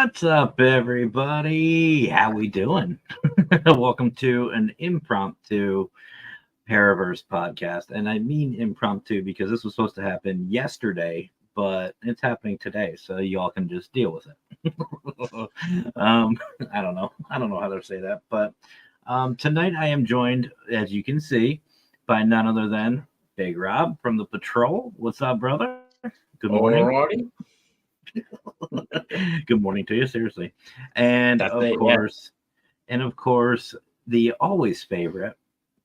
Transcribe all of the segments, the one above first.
What's up, everybody? How we doing? Welcome to an impromptu Paraverse podcast, and I mean impromptu because this was supposed to happen yesterday, but it's happening today, so y'all can just deal with it. I don't know. I don't know how to say that, but tonight I am joined, as you can see, by none other than Big Rob from the Patrol. What's up, brother? Good morning. Alrighty. Good morning to you, seriously. And That's of it, yeah. course, the always favorite.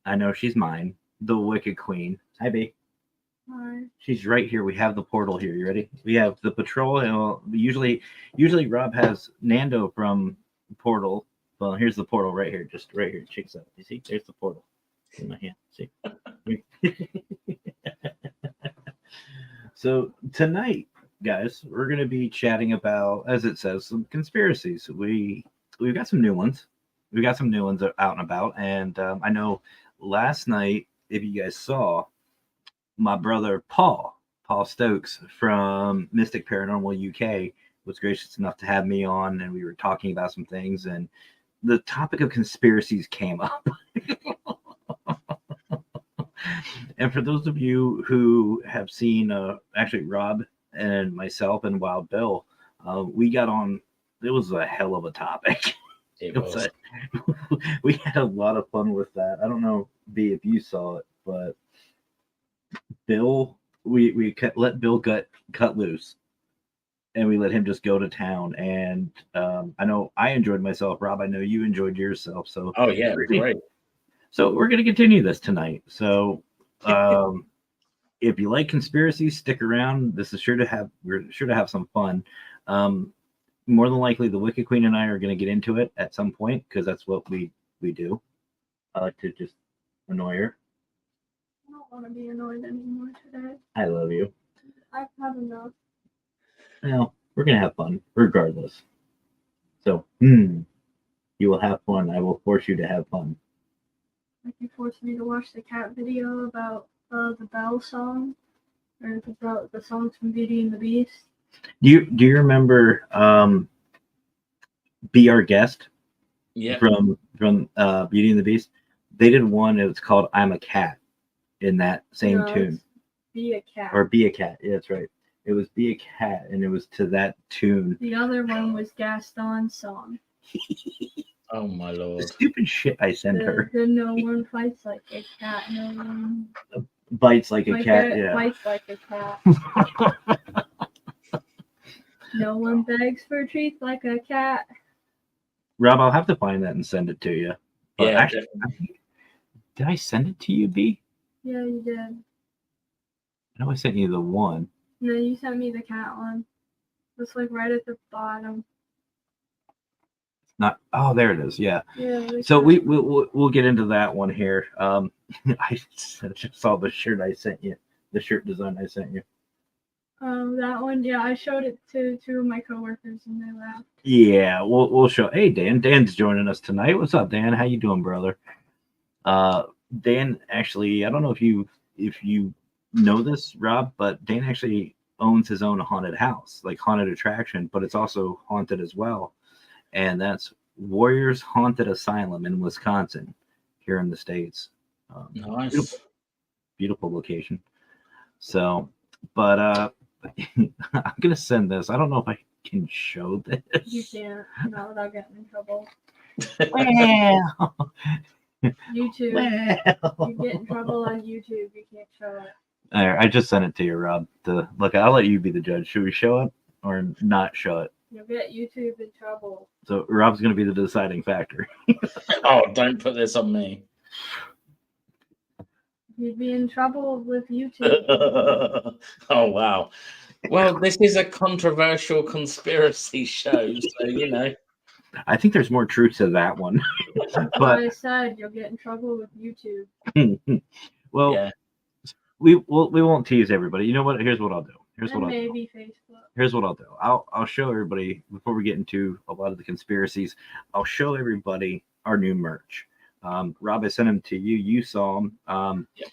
I know she's mine, the Wicked Queen. Hi, B. Hi. She's right here. We have the portal here. You ready? We have the patrol. And usually Rob has Nando from Portal. Well, here's the portal right here. Just right here. Check this out. You see? There's the portal in my hand. See? So tonight, guys, we're going to be chatting about, as it says, some conspiracies. We've got some new ones. We got some new ones out and about, and I know last night, if you guys saw, my brother Paul Stokes from Mystic Paranormal UK was gracious enough to have me on, and we were talking about some things, and the topic of conspiracies came up. And for those of you who have seen, actually Rob and myself and Wild Bill, we got on. It was a hell of a topic. It was. We had a lot of fun with that. I don't know, B, if you saw it, but Bill, we let Bill cut loose, and we let him just go to town. And I know I enjoyed myself, Rob. I know you enjoyed yourself. So Oh yeah, great. So we're gonna continue this tonight. So if you like conspiracies, stick around. We're sure to have some fun. More than likely, the Wicked Queen and I are going to get into it at some point because that's what we do. I like to just annoy her. I don't want to be annoyed anymore today. I love you. I've had enough. Well, we're going to have fun regardless. So, you will have fun. I will force you to have fun. Like you forced me to watch the cat video about the Belle song, or about the songs from Beauty and the Beast. Do you remember Be Our Guest? Yeah. From Beauty and the Beast? They did one. It was called I'm a Cat in that same tune. Be a Cat. Or Be a Cat. Yeah, that's right. It was Be a Cat, and it was to that tune. The other one was Gaston's song. Oh my lord. The stupid shit I sent her. The no one fights like a cat. No one bites like a cat. Yeah. Bites like a cat. No one begs for treats like a cat. Rob, I'll have to find that and send it to you. But Yeah, actually, did I send it to you, B? Yeah, you did. I know I sent you the one. No, you sent me the cat one. It's like right at the bottom. Not. Oh, there it is. Yeah. Yeah. So we'll get into that one here. I just saw the shirt I sent you. The shirt design I sent you. That one, yeah, I showed it to two of my coworkers and they laughed. Yeah, we'll show. Hey, Dan. Dan's joining us tonight. What's up, Dan? How you doing, brother? Dan, actually, I don't know if you know this, Rob, but Dan actually owns his own haunted house, like haunted attraction, but it's also haunted as well, and that's Warriors Haunted Asylum in Wisconsin, here in the States. nice. Beautiful location. So, but I'm gonna send this. I don't know if I can show this. You can't, not without getting in trouble. Well, YouTube. well. You get in trouble on YouTube, you can't show it. All right, I just sent it to you, Rob. Look, I'll let you be the judge. Should we show it or not show it? You'll get YouTube in trouble. So Rob's going to be the deciding factor. Oh, don't put this on me. You'd be in trouble with YouTube. Oh wow. Well, this is a controversial conspiracy show, so you know. I think there's more truth to that one. Like I said, you'll get in trouble with YouTube. Well, Yeah. we won't tease everybody. You know what? Here's what I'll do. Maybe Facebook. Here's what I'll do. I'll show everybody before we get into a lot of the conspiracies. I'll show everybody our new merch. Rob, I sent them to you. You saw them. Yeah.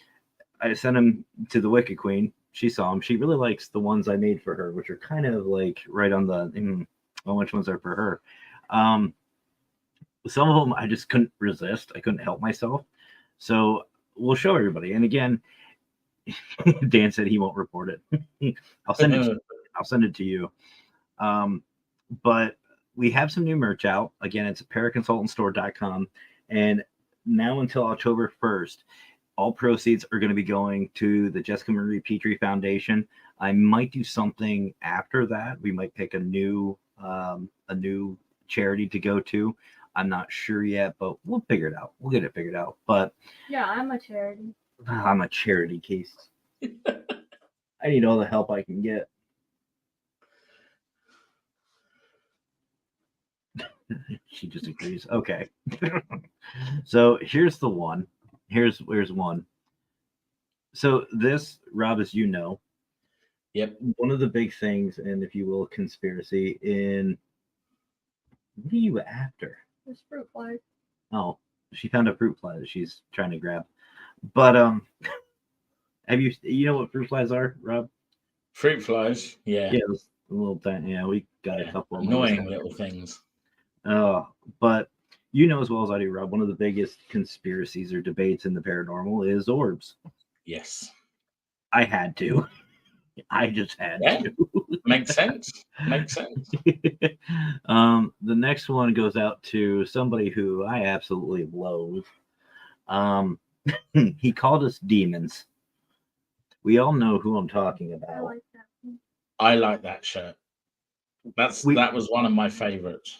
I sent them to the Wicked Queen. She saw them. She really likes the ones I made for her, which are kind of like right on the on which ones are for her. Some of them I just couldn't resist. I couldn't help myself. So we'll show everybody. And again, Dan said he won't report it. I'll send it. I'll send it to you. But we have some new merch out. Again, it's paraconsultantstore.com. And now until October 1st, all proceeds are going to be going to the Jessica Marie Petrie Foundation. I might do something after that. We might pick a new charity to go to. I'm not sure yet, but we'll figure it out. We'll get it figured out. But Yeah, I'm a charity. I'm a charity case. I need all the help I can get. She just agrees. Okay. So here's the one. Here's one. So this, Rob, as you know, Yep. one of the big things, and if you will, conspiracy in what are you after? This fruit fly. Oh, she found a fruit fly that she's trying to grab. But have you know what fruit flies are, Rob? Fruit flies. Yeah. Yeah, those little thing. Yeah, we got a couple of them. Annoying little things. But you know as well as I do, Rob, one of the biggest conspiracies or debates in the paranormal is orbs. Yes. I had to. I just had to. Makes sense. Makes sense. The next one goes out to somebody who I absolutely loathe. He called us demons. We all know who I'm talking I about. like that one. I like that shirt. That was one of my favorites.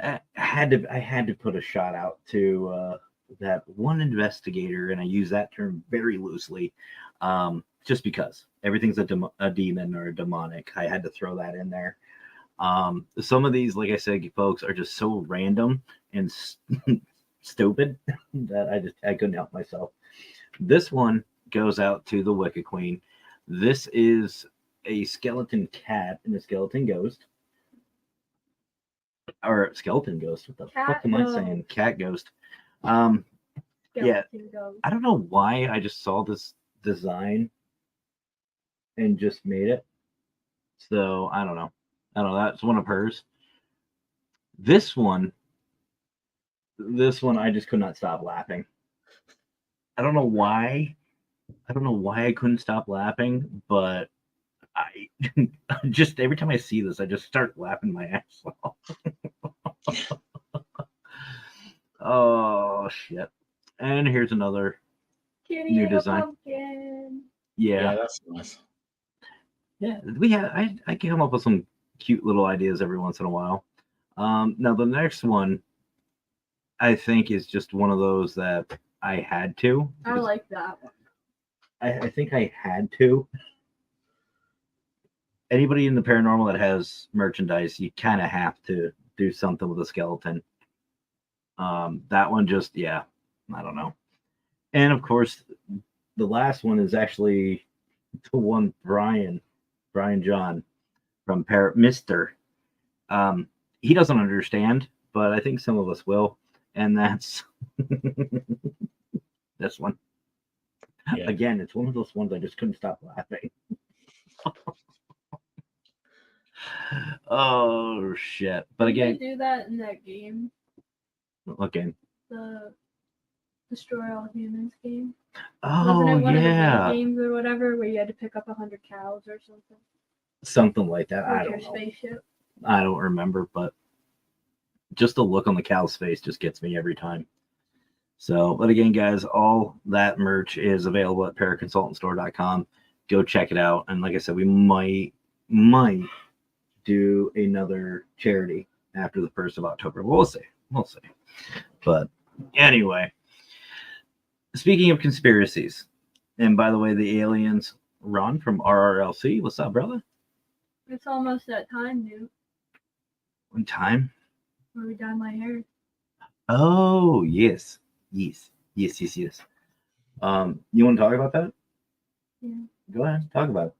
I had to put a shot out to that one investigator, and I use that term very loosely, just because everything's a demon or a demonic. I had to throw that in there. Some of these, like I said, folks, are just so random and stupid that I couldn't help myself. This one goes out to the Wicca Queen. This is a skeleton cat and a skeleton ghost. Or skeleton ghost. What the fuck am I saying? Cat ghost. Yeah. Ghost. I don't know why I just saw this design and just made it. So I don't know. That's one of hers. This one I just could not stop laughing. I don't know why. I couldn't stop laughing, but I just every time I see this, I just start laughing my ass off. Oh shit! And here's another Kitty new and a design. pumpkin. Yeah, That's nice. yeah. We have. I can come up with some cute little ideas every once in a while. Now the next one, I think, is just one of those that I had to. I like that one. I think I had to. Anybody in the paranormal that has merchandise, you kind of have to do something with a skeleton. That one just, yeah, I don't know. And of course, the last one is actually the one Brian John from Mister. He doesn't understand, but I think some of us will, and that's this one. Yeah. Again, it's one of those ones I just couldn't stop laughing. Oh shit! But again, they do that in that game. What game? The Destroy All Humans game. Oh, wasn't it one yeah. of the games or whatever where you had to pick up 100 cows or something? Something like that. I don't know. Spaceship. I don't remember, but just the look on the cow's face just gets me every time. So, but again, guys, all that merch is available at paraconsultantstore.com. Go check it out. And like I said, we might do another charity after the 1st of October. We'll see. But anyway, speaking of conspiracies, and by the way, the aliens, Ron from RRLC. What's up, brother? It's almost that time, dude. What time? Where we dye my hair. Oh, yes. You want to talk about that? Yeah. Go ahead, talk about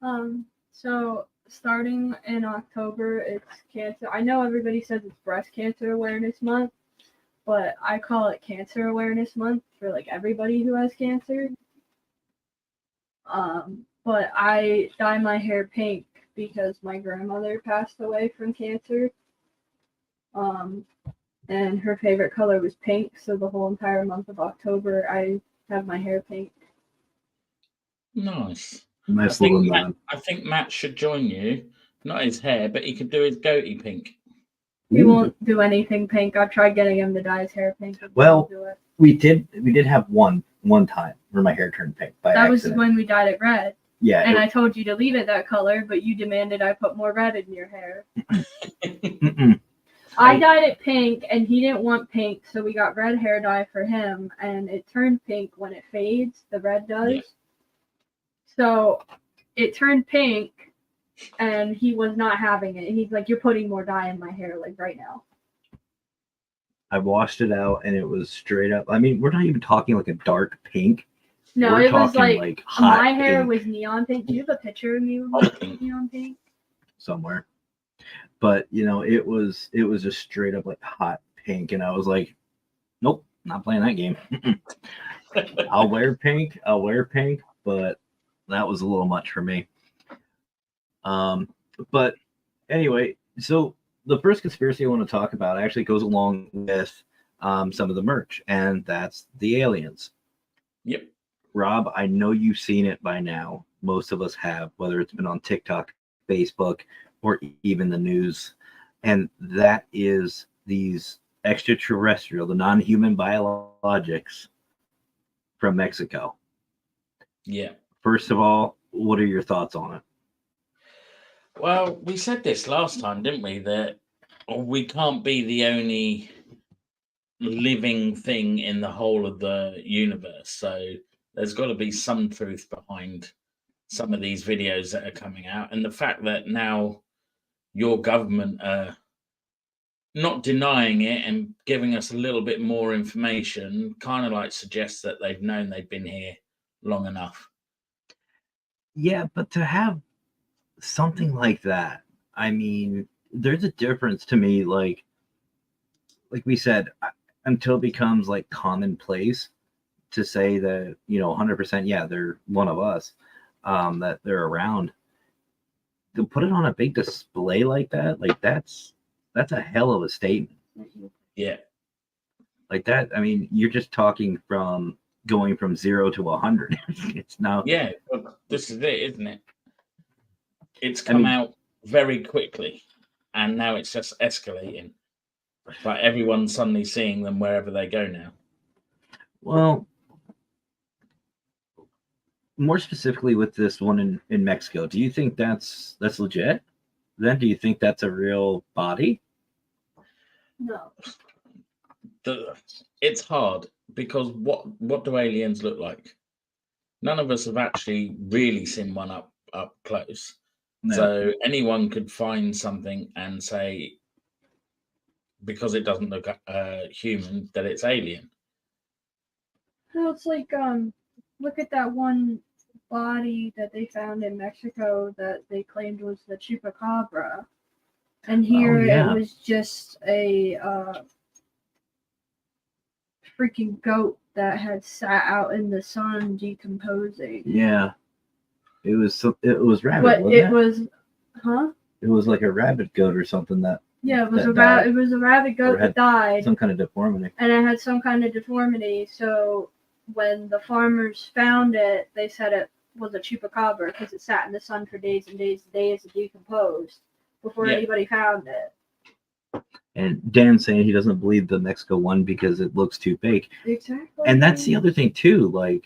it. So starting in October, it's cancer. I know everybody says it's Breast Cancer Awareness Month, but I call it Cancer Awareness Month for like everybody who has cancer. But I dye my hair pink because my grandmother passed away from cancer. And her favorite color was pink, so the whole entire month of October I have my hair pink. Nice. Nice little nod. I think Matt should join you. Not his hair, but he could do his goatee pink. He won't do anything pink. I've tried getting him to dye his hair pink. Well, we did have one time where my hair turned pink by that accident. was when we dyed it red. Yeah. And I told you to leave it that color, but you demanded I put more red in your hair. I dyed it pink, and he didn't want pink, so we got red hair dye for him, and it turned pink when it fades. The red does. Yeah. So it turned pink, and he was not having it. He's like, "You're putting more dye in my hair, like right now." I washed it out, and it was straight up. I mean, we're not even talking like a dark pink. No, it was like hot my hair pink. was neon pink. Do you have a picture of me with neon pink? Somewhere. But it was just straight up like hot pink, and I was like, nope, not playing that game. I'll wear pink, but that was a little much for me. But anyway, so the first conspiracy I want to talk about actually goes along with some of the merch, and that's the aliens. Yep. Rob, I know you've seen it by now. Most of us have, whether it's been on TikTok, Facebook, or even the news. And that is these extraterrestrial, the non-human biologics from Mexico. Yeah. First of all, what are your thoughts on it? Well, we said this last time, didn't we? That we can't be the only living thing in the whole of the universe. So there's got to be some truth behind some of these videos that are coming out. And the fact that now your government are not denying it and giving us a little bit more information kind of like suggests that they've known they've been here long enough. Yeah, but to have something like that, I mean, there's a difference to me, like we said, until it becomes like commonplace to say that 100%, yeah, they're one of us, that they're around. To put it on a big display like that, like that's a hell of a statement. Yeah, like that. I mean, you're just talking from going from 0 to 100. It's now. Yeah, well, this is it, isn't it? It's come out very quickly, and now it's just escalating. Like everyone's suddenly seeing them wherever they go now. Well, more specifically with this one in Mexico, do you think that's legit? Then do you think that's a real body? No. It's hard because what do aliens look like? None of us have actually really seen one up close. No. So anyone could find something and say, because it doesn't look human, that it's alien. No, it's like look at that one body that they found in Mexico that they claimed was the chupacabra, and here it was just a freaking goat that had sat out in the sun decomposing. Yeah, it was rabbit. But it was, huh? It was like a rabbit goat or something that. Yeah, it was a rabbit goat that died. Some kind of deformity. And it had some kind of deformity. So when the farmers found it, they said it was a chupacabra because it sat in the sun for days and days and days and decomposed before anybody found it. And Dan's saying he doesn't believe the Mexico one because it looks too fake. Exactly. And that's the other thing too. Like,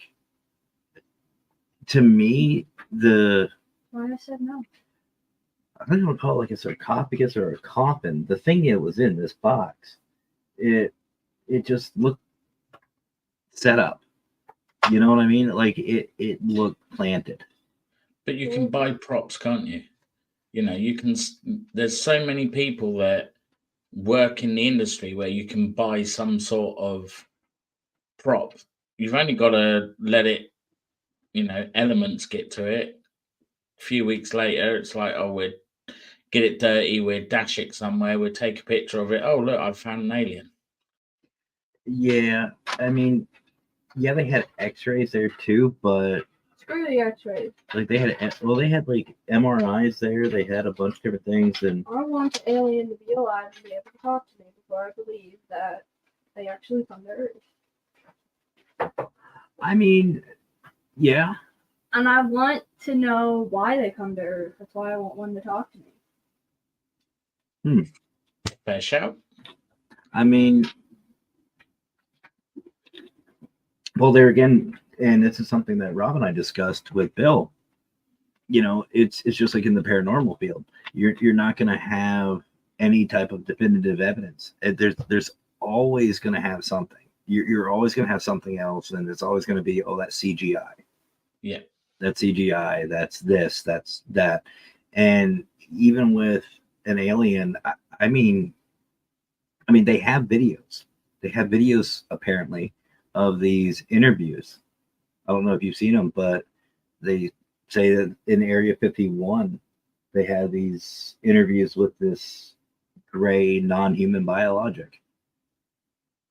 to me, why I said no. I don't want to call it like a sarcophagus or a coffin. The thing that was in this box, it just looked set up. You know what I mean? Like it looked planted. But you can buy props, can't you? You know, you can. There's so many people that work in the industry where you can buy some sort of prop. You've only got to let it, elements get to it. A few weeks later, it's like, oh, we'd get it dirty, we'd dash it somewhere, we'd take a picture of it. Oh, look, I've found an alien. Yeah, I mean, yeah, they had x-rays there too, but Screw the X-rays. Like they had like MRIs there. They had a bunch of different things, and I want the alien to be alive and be able to talk to me before I believe that they actually come to Earth. I mean, yeah. And I want to know why they come to Earth. That's why I want one to talk to me. Fair shout. I mean, well, there again, and this is something that Rob and I discussed with Bill. You know, it's just like in the paranormal field. You're not going to have any type of definitive evidence. There's always going to have something. You're always going to have something else, and it's always going to be, oh, that's CGI. Yeah, that's CGI. That's this. That's that. And even with an alien, I mean, they have videos. They have videos apparently of these interviews. I don't know if you've seen them, but they say that in Area 51, they have these interviews with this gray, non-human biologic.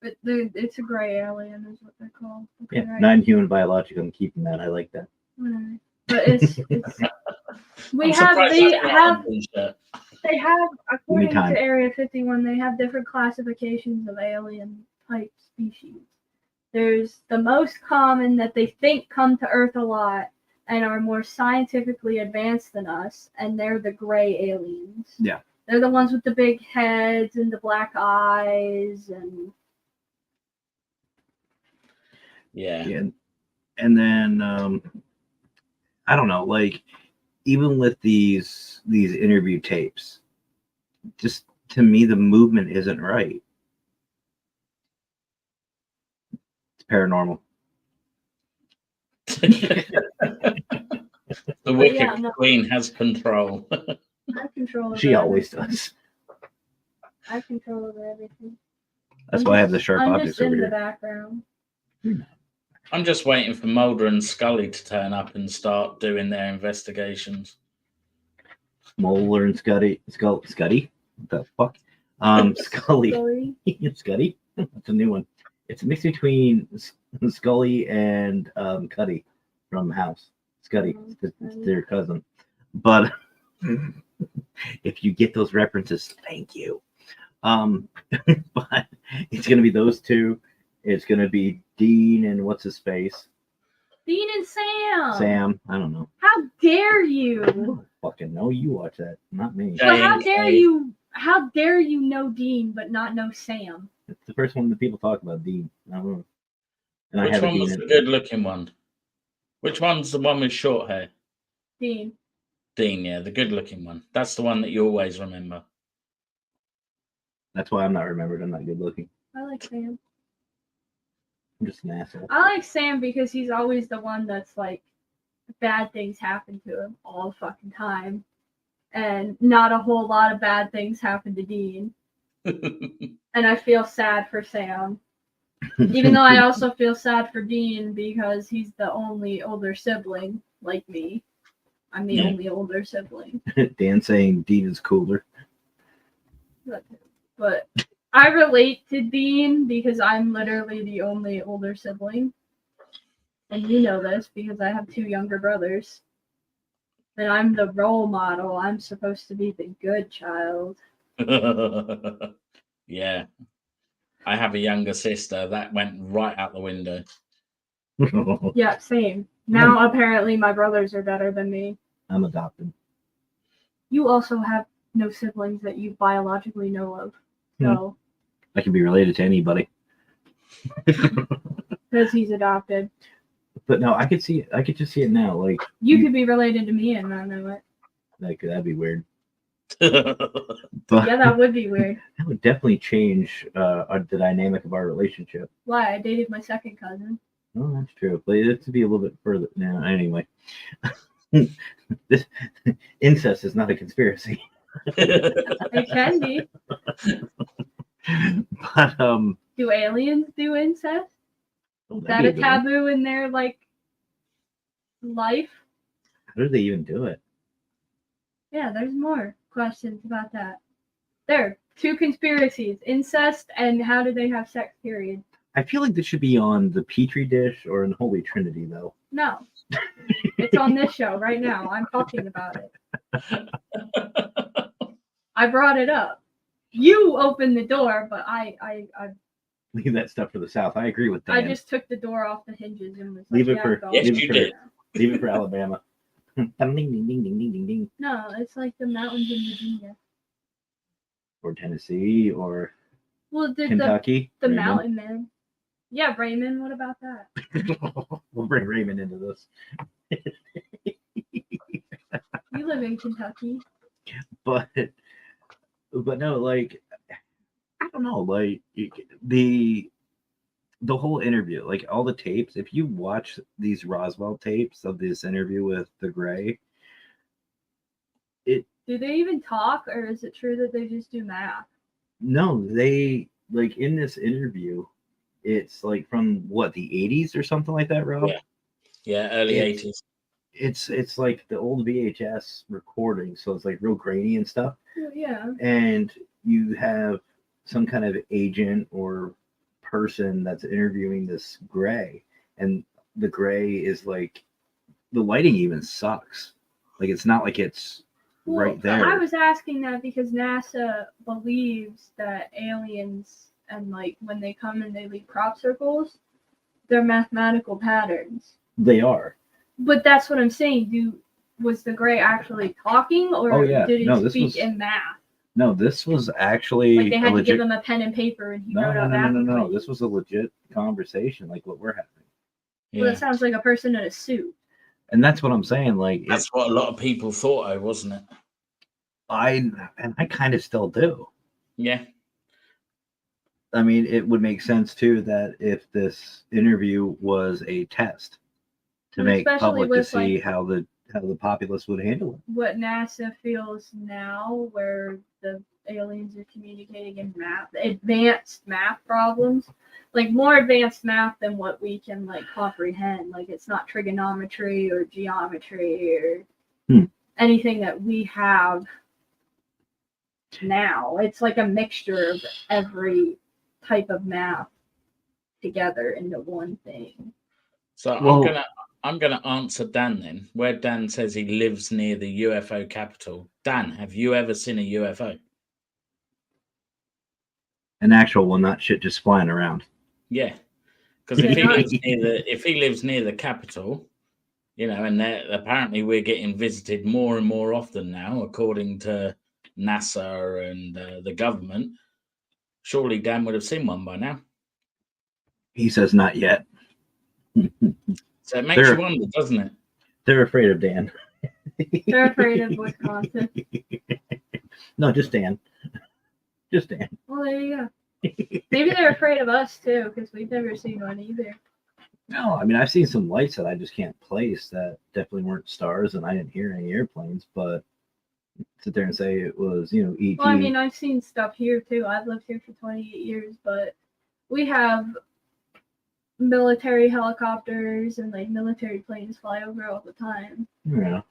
But it's a gray alien, is what they're called. Okay, Yeah, right. non-human biologic. I'm keeping that. I like that. Whatever. But it's I'm surprised they that's not have on t-shirt. They have, according time. to Area 51, they have different classifications of alien type species. There's the most common that they think come to Earth a lot and are more scientifically advanced than us, and they're the gray aliens. Yeah. They're the ones with the big heads and the black eyes and Yeah. And then I don't know, like even with these interview tapes, just to me the movement isn't right. It's paranormal. The wicked yeah, no. queen has control. I have control over She always everything. does. I have control over everything. That's why I have the sharp I'm objects just over in the here. background. I'm just waiting for Mulder and Scully to turn up and start doing their investigations. Mulder and Scuddy. What the fuck? Scully. Scuddy. That's a new one. It's a mix between Scully and Cuddy from House. Scuddy. It's their cousin. But if you get those references, thank you. But it's gonna be those two. It's gonna be Dean and what's his face? Dean and Sam. Sam. I don't know. How dare I you? don't fucking know. You watch that, not me. But how James, dare hey. you? How dare you know Dean but not know Sam? It's the first one that people talk about, Dean. I don't know. And I Which have a one was Dean. the good looking one? Which one's the one with short hair? Dean. Dean, yeah, the good looking one. That's the one that you always remember. That's why I'm not remembered. I'm not good looking. I like Sam. I'm just an asshole. I like Sam because he's always the one that's like bad things happen to him all the fucking time. And not a whole lot of bad things happen to Dean. And I feel sad for Sam. Even though I also feel sad for Dean because he's the only older sibling like me. I'm the only older sibling. Dan saying Dean is cooler. But I relate to Dean because I'm literally the only older sibling. And you know this because I have 2 younger brothers. And I'm the role model. I'm supposed to be the good child. Yeah. I have a younger sister. That went right out the window. Yeah, same. Now apparently my brothers are better than me. I'm adopted. You also have no siblings that you biologically know of. So I can be related to anybody. because he's adopted. But no, I could see it. I could just see it now. Like You could be related to me and not know it. that'd be weird. Yeah. But Yeah, that would be weird. that would definitely change the dynamic of our relationship. Why? I dated my second cousin. Oh, that's true. But it to be a little bit further now. Anyway, this incest is not a conspiracy. It can be. But Do aliens do incest? oh, Is that'd that be a good one. taboo in their like life? How do they even do it? Yeah, there's more questions about that. There are 2 conspiracies: incest and how do they have sex, period. I feel like this should be on the Petri dish or in Holy Trinity, though. No. It's on this show right now. I'm talking about it. I brought it up. You opened the door, but I Leave that stuff for the South. I agree with Dan. I just took the door off the hinges and was Leave like, it for- go. Yes, leave it you for- did. Leave it for Alabama. Ding, ding, ding, ding, ding, ding, ding. No, it's like the mountains in Virginia. Or Tennessee or Well, the Kentucky. Raymond. mountain man. Yeah, Raymond. What about that? We'll bring Raymond into this. You live in Kentucky. But no, like I don't know, like the whole interview, like all the tapes. If you watch these Roswell tapes of this interview with the Gray, Do they even talk, or is it true that they just do math? no, they like in this interview, it's like from what the 80s or something like that, Rob. Yeah. Yeah, early It's- 80s. It's like the old VHS recording, so it's like real grainy and stuff. Well, yeah. And you have some kind of agent or person that's interviewing this Gray, and the Gray is like the lighting even sucks. Like it's not like it's right there. I was asking that because NASA believes that aliens and like when they come and they leave crop circles, they're mathematical patterns. They are. But that's what I'm saying. Was the Gray actually talking, or Oh, yeah. did he No, this speak was- in math? No, this was actually Like they had a to legit. give him a pen and paper, and he No, wrote no, out no, math no, no, no. equations. This was a legit conversation, like what we're having. Well, Yeah. that sounds like a person in a suit. And that's what I'm saying. Like That's what a lot of people thought, wasn't it? I kind of still do. Yeah. I mean, it would make sense too that if this interview was a test to And make especially public to with, see like, how the populace would handle it. What NASA feels now, where the aliens are communicating in math, advanced math problems, like more advanced math than what we can like comprehend. Like it's not trigonometry or geometry or anything that we have now. It's like a mixture of every type of math together into one thing. So Well- I'm gonna answer Dan then, where Dan says he lives near the UFO capital. Dan, have you ever seen a UFO? An actual one, not shit just flying around. Yeah, because if he lives near the capital, you know, and apparently we're getting visited more and more often now, according to NASA and the government. Surely Dan would have seen one by now. He says not yet. So it makes They're- you wonder, doesn't it? They're afraid of Dan. They're afraid of Wisconsin. No, just Dan. Just Dan. Well, there you go. Maybe they're afraid of us too, because we've never seen one either. No, I mean I've seen some lights that I just can't place that definitely weren't stars, and I didn't hear any airplanes. But sit there and say it was, ET. Well, I mean, I've seen stuff here too. I've lived here for 28 years, but we have military helicopters and like military planes fly over all the time. Yeah.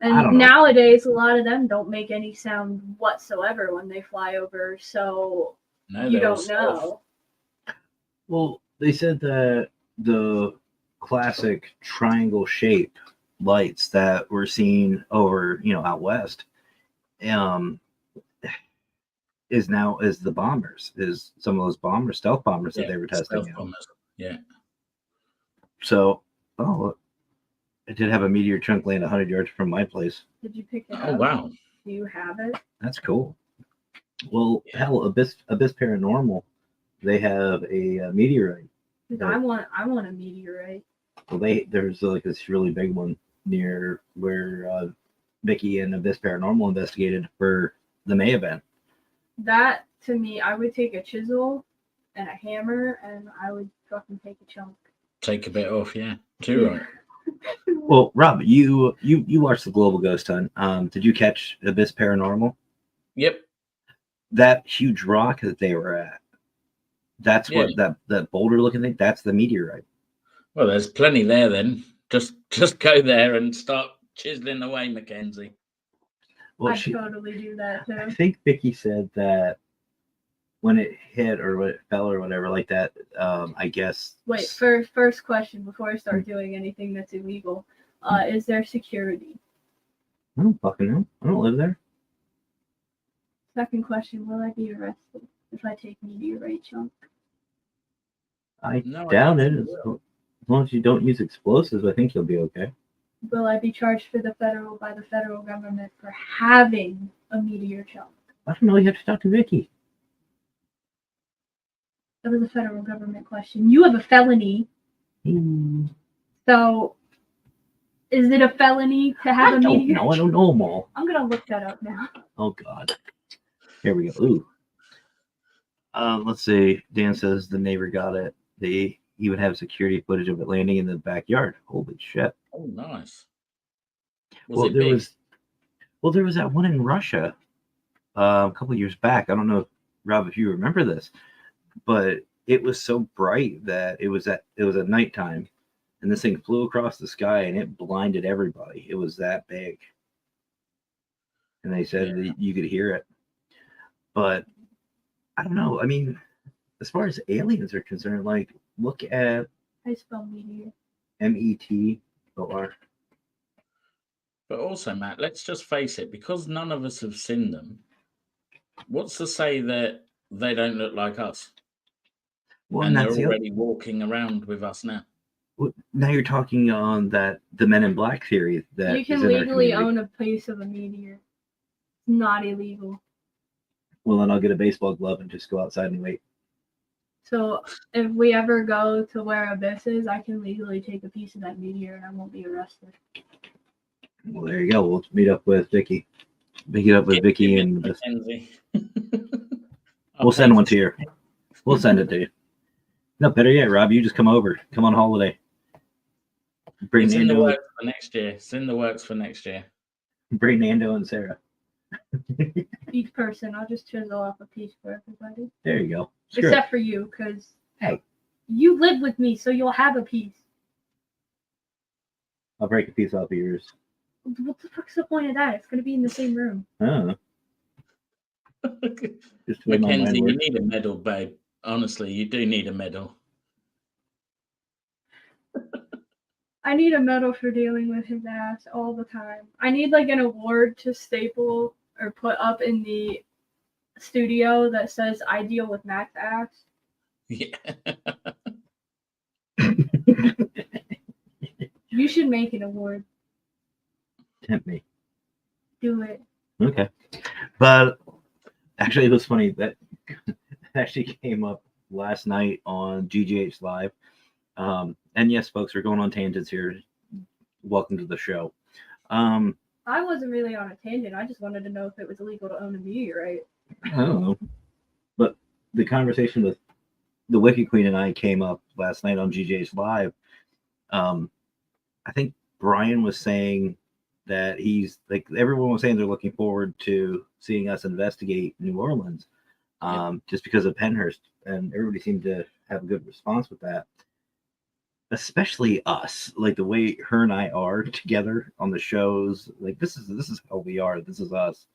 I And don't know. nowadays, a lot of them don't make any sound whatsoever when they fly over, so No, you they're all don't stealth. know. Well, they said that the classic triangle shape lights that we're seeing over, out west, is the bombers, is some of those bombers, stealth bombers that they were testing stealth out. bombers. Yeah. So, look, I did have a meteor chunk land 100 yards from my place. Did you pick it Oh up? wow. Do you have it? That's cool. Well, Yeah. hell, Abyss Paranormal, they have a meteorite. 'Cause Yeah. I want a meteorite. Well, there's like this really big one near where Vicky and Abyss Paranormal investigated for the May event. That to me, I would take a chisel and a hammer, and I would fucking take a chunk. Take a bit off, yeah. Too right. Well, Rob, you watched the Global Ghost Hunt. Did you catch Abyss Paranormal? Yep. That huge rock that they were at. That's Yeah. what that boulder looking thing. That's the meteorite. Well, there's plenty there then. Just go there and start chiseling away, Mackenzie. Well, I'd totally do that I too. think Vicky said that when it hit or when it fell or whatever like that, I guess. Wait, first question before I start doing anything that's illegal. Is there security? I don't fucking know. I don't live there. Second question, will I be arrested if I take meteorite chunk? I No, I doubt don't it. think you will. As long as you don't use explosives, I think you'll be okay. Will I be charged by the federal government for having a meteor chunk? I don't know. You have to talk to Vicky. That was a federal government question. You have a felony, so is it a felony to have I a don't meteor? know. I don't know them all. I'm gonna look that up now. Oh God. Here we go. Ooh. Let's see. Dan says the neighbor got it. They even have security footage of it landing in the backyard. Holy shit. Oh, nice. Well, it big? there was that one in Russia a couple of years back. I don't know, Rob, if you remember this, but it was so bright that it was at nighttime, and this thing flew across the sky and it blinded everybody. It was that big, and they said that you could hear it. But I don't know. I mean, as far as aliens are concerned, like look at I spell meteor. METOR. But also, Matt, let's just face it, because none of us have seen them, what's to say that they don't look like us? Well, And and they're that's already walking around with us now. now you're talking on that the Men in Black theory that You can is in our legally community. own a piece of a meteor. It's not illegal. Well, then I'll get a baseball glove and just go outside and wait. So if we ever go to where Abyss is, I can legally take a piece of that meteor and I won't be arrested. Well, there you go. We'll meet up with Vicky. Meet up with Vicky and Mackenzie. we'll send one to you. We'll send it to you. No, better yet, Rob, you just come over. Come on holiday. Bring It's in the Nando, works for next year. It's in the works for next year. bring Nando and Sarah. Each person, I'll just chisel off a piece for everybody. There you go. Screw Except for you, because Hey. you live with me, so you'll have a piece. I'll break a piece off of yours. What the fuck's the point of that? It's gonna be in the same room. Oh. Just to make my mind Mackenzie, you work. need a medal, babe. Honestly, you do need a medal. I need a medal for dealing with his ass all the time. I need like an award to staple or put up in the studio that says I deal with Mac's ass. Yeah. You should make an award. Tempt me. Do it. Okay. But actually, it was funny that actually came up last night on GGH Live. And yes, folks, we're going on tangents here. Welcome to the show. I wasn't really on a tangent. I just wanted to know if it was illegal to own a meteorite. I don't know. But the conversation with the Wicked Queen and I came up last night on GJ's Live. I think Brian was saying that he's like, everyone was saying they're looking forward to seeing us investigate New Orleans just because of Pennhurst. And everybody seemed to have a good response with that. Especially us, like the way her and I are together on the shows. Like this is how we are. This is us.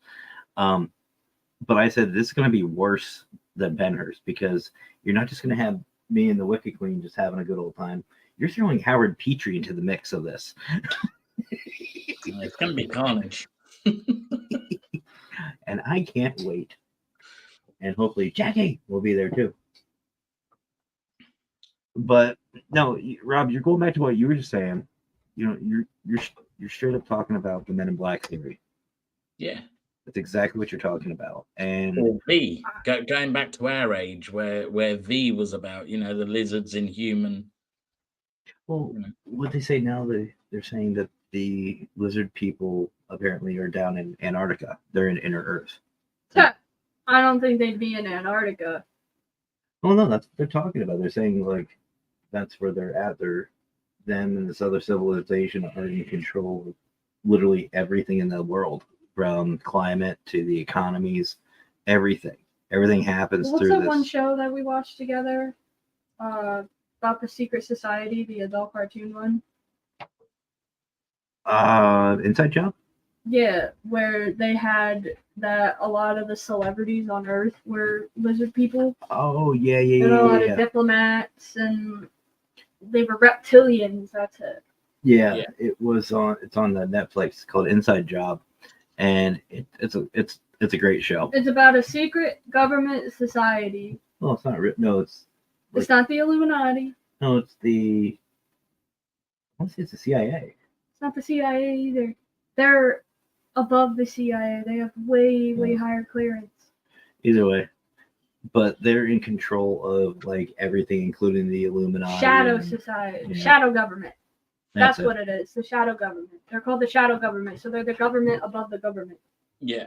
But I said this is going to be worse than Pennhurst because you're not just going to have me and the Wicked Queen just having a good old time. You're throwing Howard Petrie into the mix of this. It's going to be carnage. And I can't wait. And hopefully Jackie will be there too. But no, Rob, you're going back to what you were just saying. You know, you're straight up talking about the Men in Black theory. Yeah. That's exactly what you're talking about. And or V, going back to our age, where V was about, you know, the lizards in human. Well, what they say now, they're saying that the lizard people apparently are down in Antarctica. They're in inner Earth. I don't think they'd be in Antarctica. Oh no, that's what they're talking about. They're saying like that's where they're at. Them and this other civilization are in control of literally everything in the world, from climate to the economies, everything. Everything happens What's through that this. one show that we watched together? About the secret society, the adult cartoon one. Inside Job? Yeah, where they had that a lot of the celebrities on Earth were lizard people, Oh yeah, and yeah, a yeah, lot yeah, of diplomats, and they were reptilians. That's it. yeah. Yeah. It's on the Netflix. It's called Inside Job, and it's a great show. It's about a secret government society. Well, it's not. No, it's It's not the Illuminati. no, it's the. I want to say it's the CIA. It's not the CIA either. They're above the CIA. They have way higher clearance. Either way, but they're in control of like everything, including the Illuminati. Shadow and- society. yeah. Shadow government. That's it. what it is. The shadow government. They're called the shadow government. So they're the government above the government. Yeah.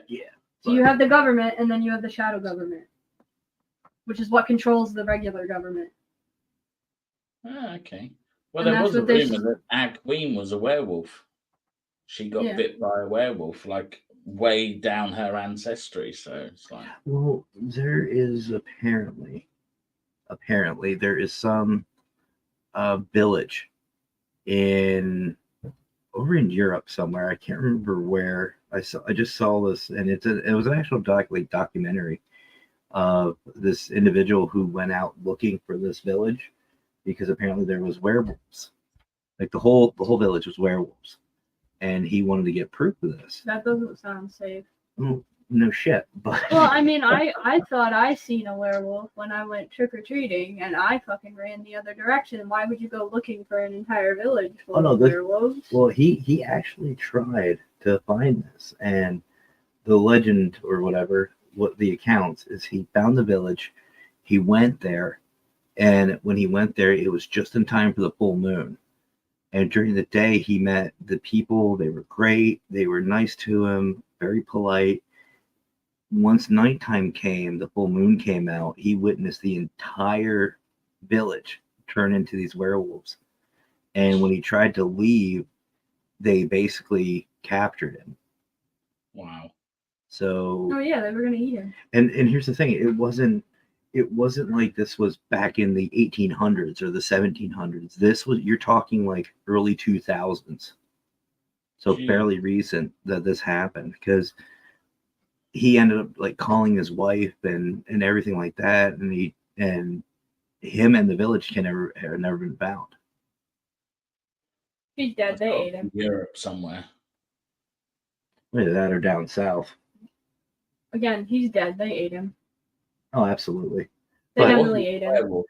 So you have the government, and then you have the shadow government, which is what controls the regular government. Ah, okay. Well, And there that's was a what they- rumor that our queen was a werewolf. She got Yeah. bit by a werewolf, like way down her ancestry. So it's like, Well, there is apparently there is some village in over in Europe somewhere. I can't remember where. I just saw this, and it was an actual documentary of this individual who went out looking for this village because apparently there was werewolves. Like the whole village was werewolves, and he wanted to get proof of this. That doesn't sound safe. Well, no shit, but Well, I mean, I thought I seen a werewolf when I went trick or treating, and I fucking ran the other direction. Why would you go looking for an entire village full of werewolves? well, he actually tried to find this, and the legend or whatever, what the accounts is, he found the village, he went there, and when he went there, it was just in time for the full moon. And during the day, he met the people. They were great. They were nice to him, very polite. Once nighttime came, the full moon came out, he witnessed the entire village turn into these werewolves. And when he tried to leave, they basically captured him. wow. So, Oh yeah, they were gonna eat him. and here's the thing, it wasn't like this was back in the 1800s or the 1700s. This was, you're talking like early 2000s. So Gee. fairly recent that this happened, because he ended up like calling his wife and everything like that, and him and the village have never been found. He's dead. They ate him. Europe somewhere. Either that or down south. Again, he's dead. They ate him. Oh, absolutely. They But- definitely ate him. Werewolf.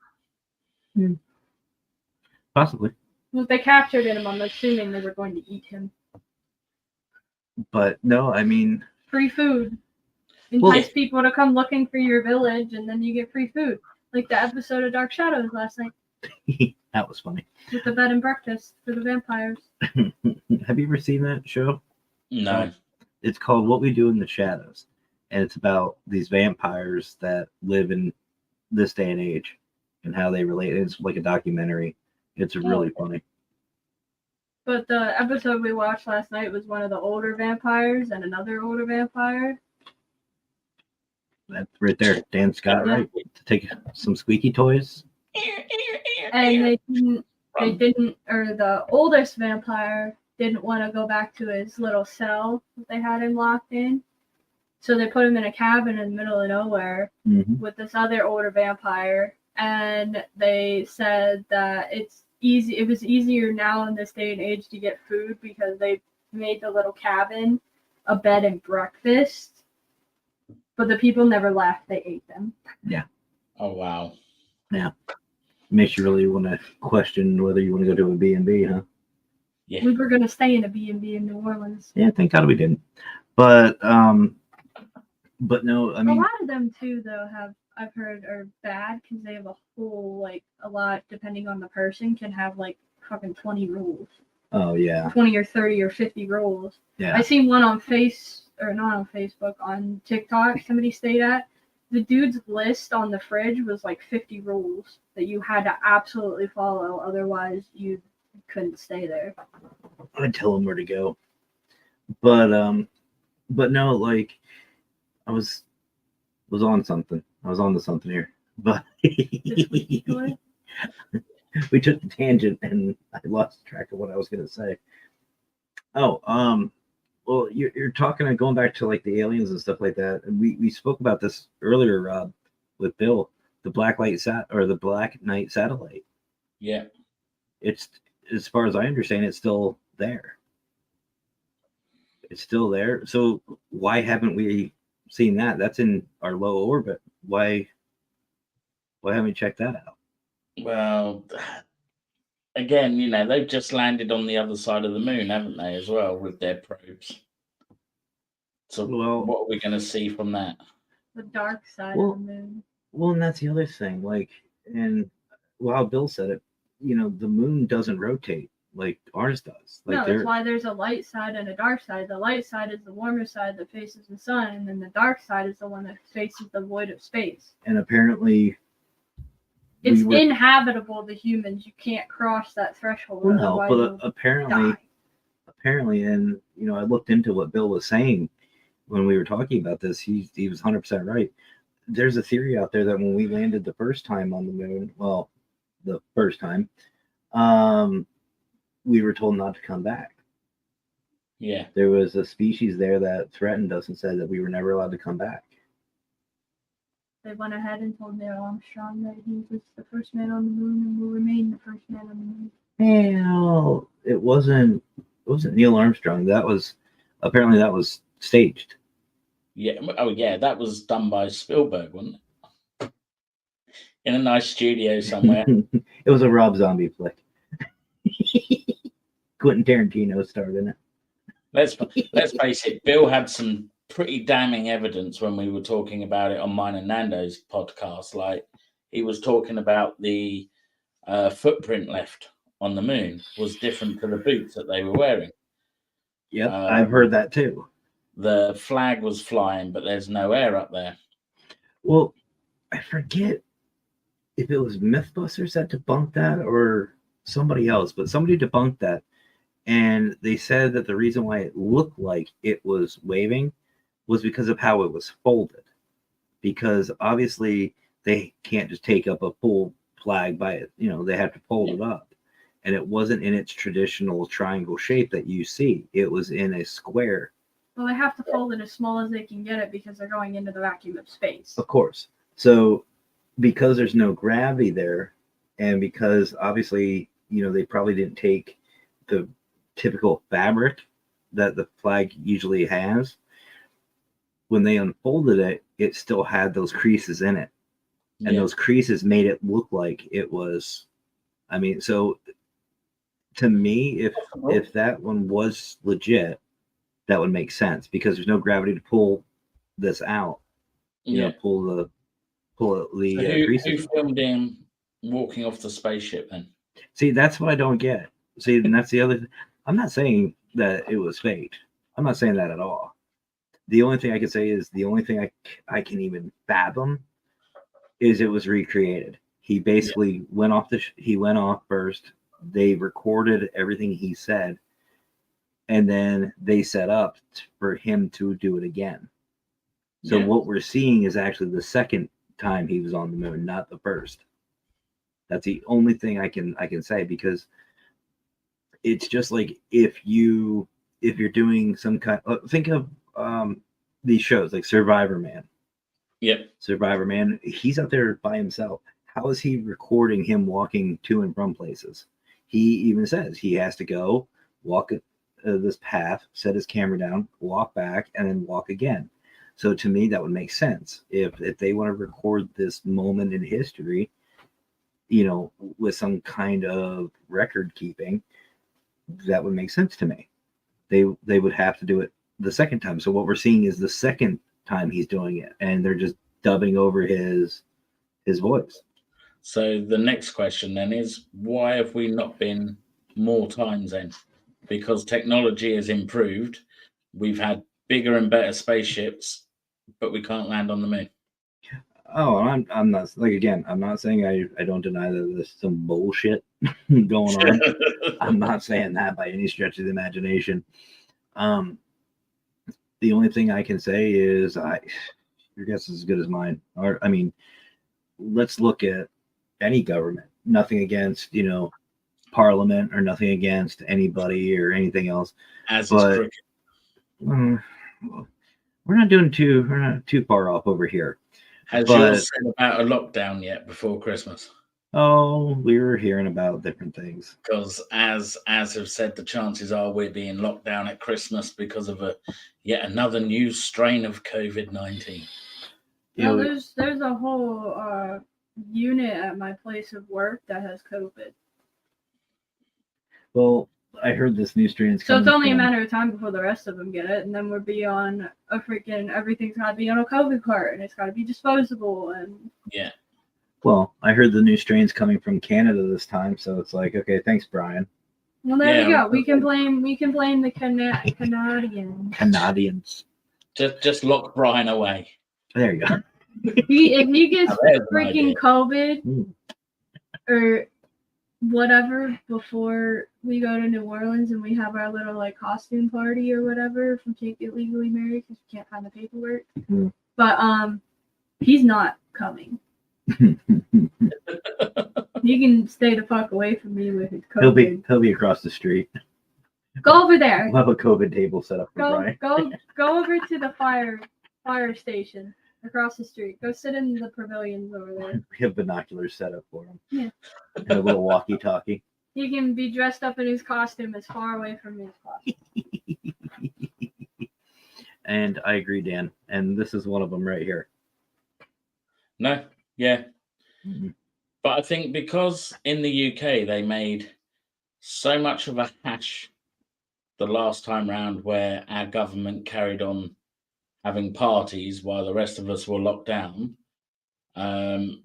Possibly. Well, if they captured him, I'm assuming they were going to eat him. But no, I mean, Free food. Well- Entice people to come looking for your village, and then you get free food. Like the episode of Dark Shadows last night that was funny. with the bed and breakfast for the vampires. Have you ever seen that show? No. It's called What We Do in the Shadows, and it's about these vampires that live in this day and age and how they relate. It's like a documentary. It's really funny. But the episode we watched last night was one of the older vampires and another older vampire. That's right there. Dan's got it Yeah. right. To take some squeaky toys. And they didn't, or the oldest vampire didn't want to go back to his little cell that they had him locked in. So they put him in a cabin in the middle of nowhere Mm-hmm. with this other older vampire. And they said that it was easier now in this day and age to get food because they made the little cabin a bed and breakfast. But the people never left, they ate them. Oh wow. Makes you really want to question whether you want to go to a B&B, huh? Yeah. We were gonna stay in a B&B in New Orleans. Yeah, thank God we didn't. But no, I A mean, lot of them too, though, I've heard are bad because they have a whole a lot depending on the person can have like fucking 20 rules, oh yeah, 20 or 30 or 50 rules. yeah. I seen one on not on Facebook, on TikTok. Somebody stayed at. The dude's list on the fridge was like 50 rules that you had to absolutely follow, otherwise you couldn't stay there. I'd tell them where to go. But no, like I was on something. I was on to something here. But This week's toy. we took the tangent and I lost track of what I was gonna say. Oh, Well, you're talking and going back to like the aliens and stuff like that. And we spoke about this earlier, Rob, with Bill, the the Black Knight satellite. Yeah. It's, as far as I understand, it's still there. It's still there. So why haven't we seen that? That's in our low orbit. Why haven't we checked that out? Well, again, they've just landed on the other side of the moon, haven't they, as well, with their probes? So Well, what are we going to see from that? The dark side Well, of the moon. Well, and that's the other thing. Like, and while Bill said it, the moon doesn't rotate like ours does. Like, No, that's why there's a light side and a dark side. The light side is the warmer side that faces the sun, and then the dark side is the one that faces the void of space. and apparently, It's inhabitable to humans. You can't cross that threshold. well, no, otherwise but you'll apparently, and I looked into what Bill was saying when we were talking about this. He was 100% right. There's a theory out there that when we landed the first time on the moon, well, the first time, we were told not to come back. Yeah. There was a species there that threatened us and said that we were never allowed to come back. They went ahead and told Neil Armstrong that he was the first man on the moon and will remain the first man on the moon. Well, it wasn't Neil Armstrong. That was staged. Yeah. Oh, yeah. That was done by Spielberg, wasn't it? In a nice studio somewhere. It was a Rob Zombie flick. Quentin Tarantino starred in it. Let's face it. Bill had some pretty damning evidence when we were talking about it on mine and Nando's podcast. Like, he was talking about the footprint left on the moon was different to the boots that they were wearing. Yep, I've heard that too. The flag was flying, but there's no air up there. Well, I forget if it was Mythbusters that debunked that or somebody else, but somebody debunked that. And they said that the reason why it looked like it was waving was because of how it was folded. Because obviously they can't just take up a full flag by it. They have to fold it up. And it wasn't in its traditional triangle shape that you see. It was in a square. Well, they have to fold it as small as they can get it because they're going into the vacuum of space. Of course. So because there's no gravity there, and because obviously, they probably didn't take the typical fabric that the flag usually has, when they unfolded it, it still had those creases in it. And those creases made it look like it was, so to me, if that one was legit, that would make sense because there's no gravity to pull this out. Pull the creases. Who filmed him walking off the spaceship then? See, that's what I don't get. See, and that's the other. I'm not saying that it was fake. I'm not saying that at all. The only thing I can say is the only thing I can even fathom is it was recreated. He basically went off he went off first. They recorded everything he said, and then they set up for him to do it again. So what we're seeing is actually the second time he was on the moon, not the first. That's the only thing I can say, because it's just like if you're doing some kind. Think of these shows like Survivor Man. Yep. Survivor Man. He's out there by himself. How is he recording him walking to and from places? He even says he has to go walk this path, set his camera down, walk back, and then walk again. So to me, that would make sense. If they want to record this moment in history, with some kind of record keeping, that would make sense to me. They would have to do it the second time. So what we're seeing is the second time he's doing it, and they're just dubbing over his voice. So the next question then is, why have we not been more times then? Because technology has improved. We've had bigger and better spaceships, but we can't land on the moon. Oh, I'm not, like, again, I'm not saying I don't deny that there's some bullshit going on. I'm not saying that by any stretch of the imagination. The only thing I can say is your guess is as good as mine. Let's look at any government. Nothing against, Parliament or nothing against anybody or anything else. As is cricket. we're we're not too far off over here. Has But yours said about a lockdown yet before Christmas? oh, we were hearing about different things. Because as have said, the chances are we're being locked down at Christmas because of yet another new strain of COVID-19. You Well, know, there's a whole unit at my place of work that has COVID. well, I heard this new strain's So coming. it's only a from- matter of time before the rest of them get it, and then we'll be on a freaking everything's got to be on a COVID cart, and it's got to be disposable, and Yeah. Well, I heard the new strain's coming from Canada this time, so it's like, okay, thanks, Brian. well, there we Yeah, go. We can blame the Canadians. Canadians. Just lock Brian away. There you go. If he gets Now, there's an freaking idea. COVID Hmm. or whatever before we go to New Orleans and we have our little like costume party or whatever, if we can't get legally married because we can't find the paperwork. Hmm. But he's not coming. He can stay the fuck away from me with his COVID. He'll be across the street. Go over there. We'll have a COVID table set up for Brian. Go over to the fire station across the street. Go sit in the pavilions over there. We have binoculars set up for him. Yeah. And a little walkie-talkie. He can be dressed up in his costume as far away from me as possible. And I agree, Dan. And this is one of them right here. No, yeah. Mhm. But I think because in the UK they made so much of a hash the last time round where our government carried on having parties while the rest of us were locked down,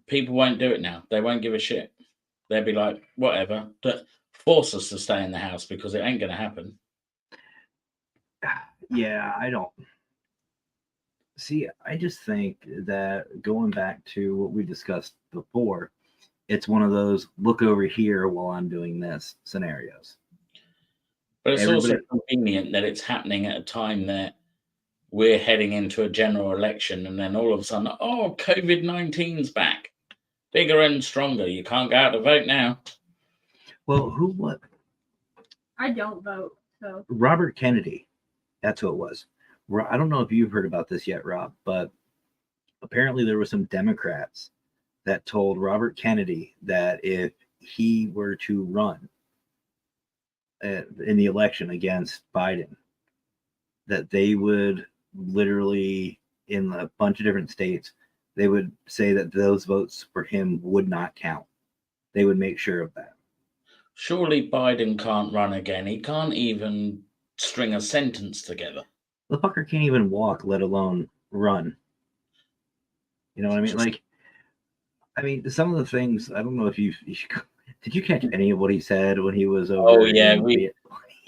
people won't do it now. They won't give a shit. They'll be like, whatever, force us to stay in the house because it ain't going to happen. Yeah, I don't. See, I just think that going back to what we discussed before, it's one of those look over here while I'm doing this scenarios. But it's also Everybody- convenient that it's happening at a time that we're heading into a general election and then all of a sudden, oh, COVID-19's back. Bigger and stronger. You can't go out to vote now. Well, what? I don't vote, so Robert Kennedy. That's who it was. I don't know if you've heard about this yet, Rob, but apparently there were some Democrats that told Robert Kennedy that if he were to run in the election against Biden, that they would literally, in a bunch of different states, they would say that those votes for him would not count. They would make sure of that. Surely Biden can't run again. He can't even string a sentence together. The fucker can't even walk, let alone run. You know what I mean? Like, I mean, some of the things, I don't know if you did you catch any of what he said when he was over? Oh yeah, in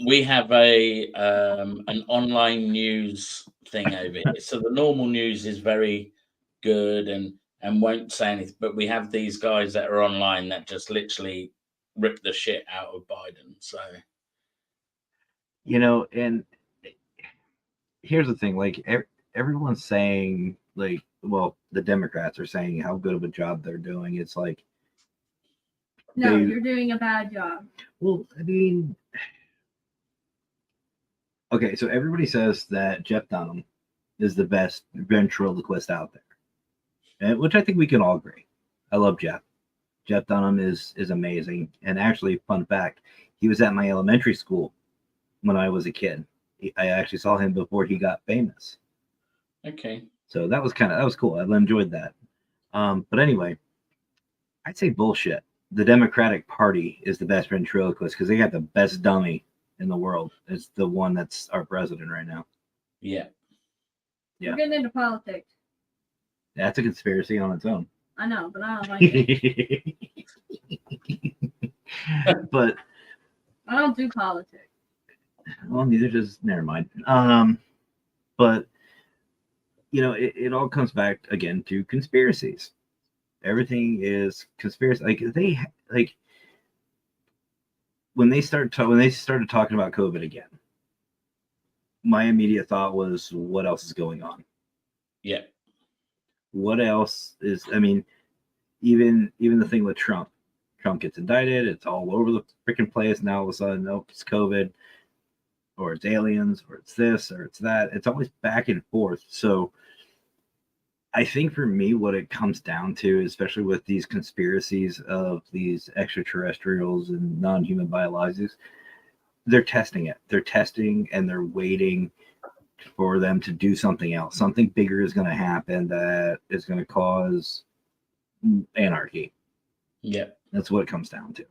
we have an online news thing over here. So the normal news is very good and won't say anything, but we have these guys that are online that just literally rip the shit out of Biden. So you know, and here's the thing, like everyone's saying, like, well, the Democrats are saying how good of a job they're doing. It's like, no, you're doing a bad job. well, I mean, okay, so everybody says that Jeff Dunham is the best ventriloquist out there, which I think we can all agree. I love Jeff. Jeff Dunham is amazing. And actually, fun fact, he was at my elementary school when I was a kid. I actually saw him before he got famous. okay. So that was cool. I enjoyed that. But anyway, I'd say bullshit. The Democratic Party is the best ventriloquist because they got the best dummy in the world. It's the one that's our president right now. Yeah. Yeah. We're getting into politics. That's a conspiracy on its own. I know, but I don't like it. But I don't do politics. well, neither does. Never mind. But you know, it all comes back again to conspiracies. Everything is conspiracy. Like when they started talking about COVID again, my immediate thought was, what else is going on? Yeah. What else is? I mean, even the thing with Trump. Trump gets indicted. It's all over the freaking place. Now all of a sudden, nope, it's COVID. or it's aliens, or it's this, or it's that. It's always back and forth. So I think for me, what it comes down to, especially with these conspiracies of these extraterrestrials and non-human biologics, they're testing it. They're testing and they're waiting for them to do something else. Something bigger is going to happen that is going to cause anarchy. Yeah. That's what it comes down to.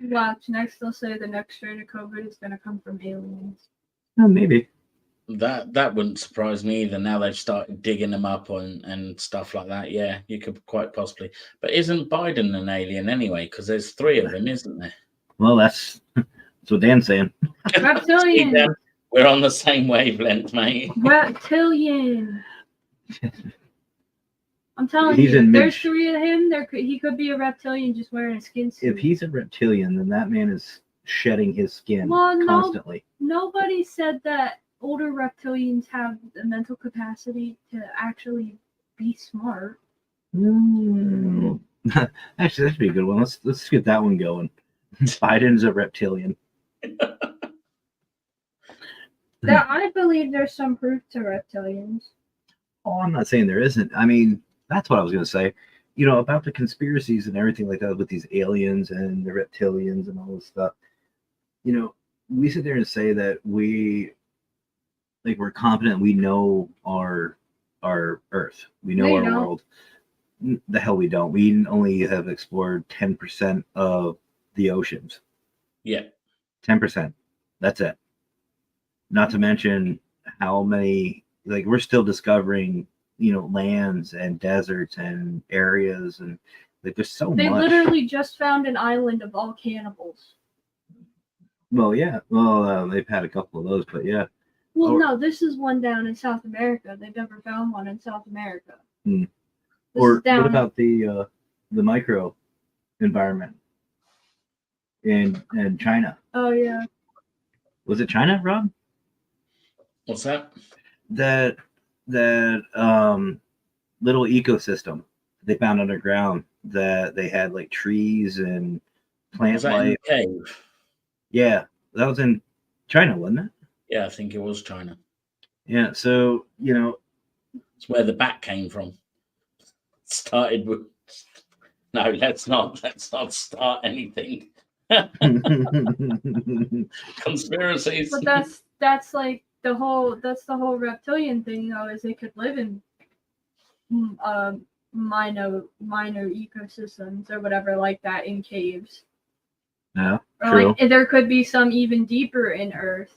Watch, next they'll say the next strain of COVID is going to come from aliens. Well, maybe. That wouldn't surprise me either. Now they've started digging them up and stuff like that. Yeah, you could quite possibly. But isn't Biden an alien anyway? Because there's 3 of them, isn't there? Well, that's what Dan's saying. Reptilian. See, Dan, we're on the same wavelength, mate. Reptilian. I'm telling He's you, in there's mid- 3 of him. He could be a reptilian just wearing a skin suit. If he's a reptilian, then that man is shedding his skin Well, no. constantly. Nobody said that older reptilians have the mental capacity to actually be smart. Actually, that should be a good one. Let's get that one going. Biden's a reptilian. That I believe there's some proof to reptilians. Oh, I'm not saying there isn't. I mean, that's what I was going to say. You know, about the conspiracies and everything like that with these aliens and the reptilians and all this stuff. You know, we sit there and say that we're confident we know our Earth. We know No, you our don't. world. The hell we don't. We only have explored 10% of the oceans. Yeah. 10%. That's it. Not to mention how many, like, we're still discovering, you know, lands and deserts and areas, and like there's so They much. literally just found an island of all cannibals. Well, yeah. Well, they've had a couple of those, but yeah. Well, Or- no, this is one down in South America. They've never found one in South America. Hmm. This Or is down what about the micro environment in China? Oh yeah. Was it China, Rob? What's that? That little ecosystem they found underground that they had like trees and plant Was that in life. the cave? Yeah, that was in China, wasn't it? Yeah, I think it was China. Yeah. So you know, It's where the bat came from. Started with. No, let's not start anything. Conspiracies. But that's like the whole reptilian thing though, is they could live in minor ecosystems or whatever like that in caves. yeah, Or true. like there could be some even deeper in Earth.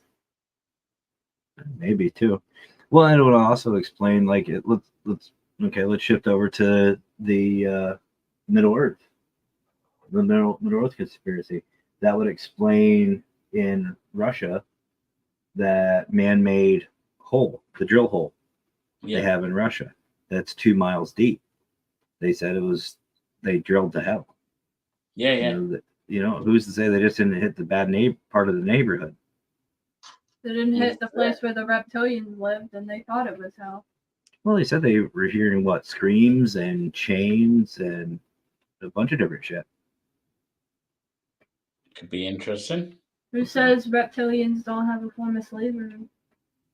Maybe too. Well, and it would also explain like let's shift over to the Middle Earth, the Middle Earth conspiracy. That would explain in Russia that man-made hole, the drill hole Yeah. they have in Russia, that's 2 miles deep. They said they drilled to hell. Yeah, yeah. You know, who's to say they just didn't hit the bad part of the neighborhood? They didn't hit the place where the reptilians lived, and they thought it was hell. Well, they said they were hearing what, screams and chains and a bunch of different shit. Could be interesting. Who says reptilians don't have a form of slavery?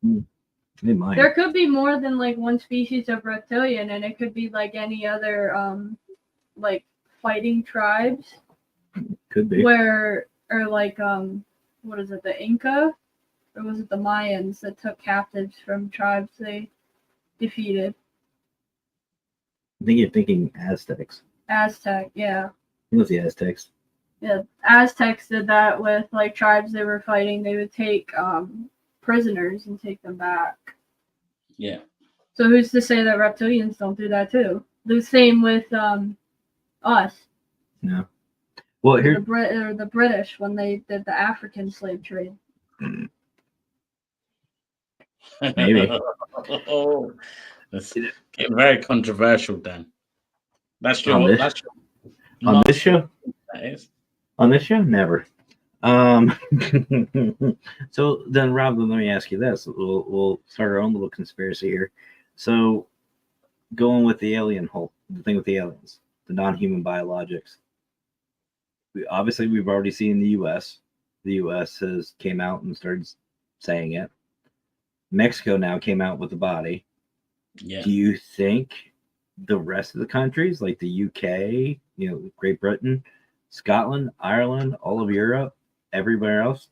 They might. There could be more than like one species of reptilian, and it could be like any other like fighting tribes Could be. where, or like what is it, the Inca, or was it the Mayans that took captives from tribes they defeated? I think you're thinking Aztecs. Aztec, yeah. It was the Aztecs. Yeah, Aztecs did that with like tribes they were fighting. They would take prisoners and take them back. Yeah. So who's to say that reptilians don't do that too? The same with us. No. Well, Or here. the British when they did the African slave trade. Maybe. Oh, that's getting very controversial, Dan. That's your. On this- That's your On this show? That is. On this show? Never. So then, Rob, let me ask you this. We'll start our own little conspiracy here. So, going with the alien the thing with the aliens, the non-human biologics. We've already seen in the U.S. the U.S. has came out and started saying it. Mexico now came out with the body. Yeah. Do you think the rest of the countries, like the UK, Great Britain, Scotland, Ireland, all of Europe, everywhere else,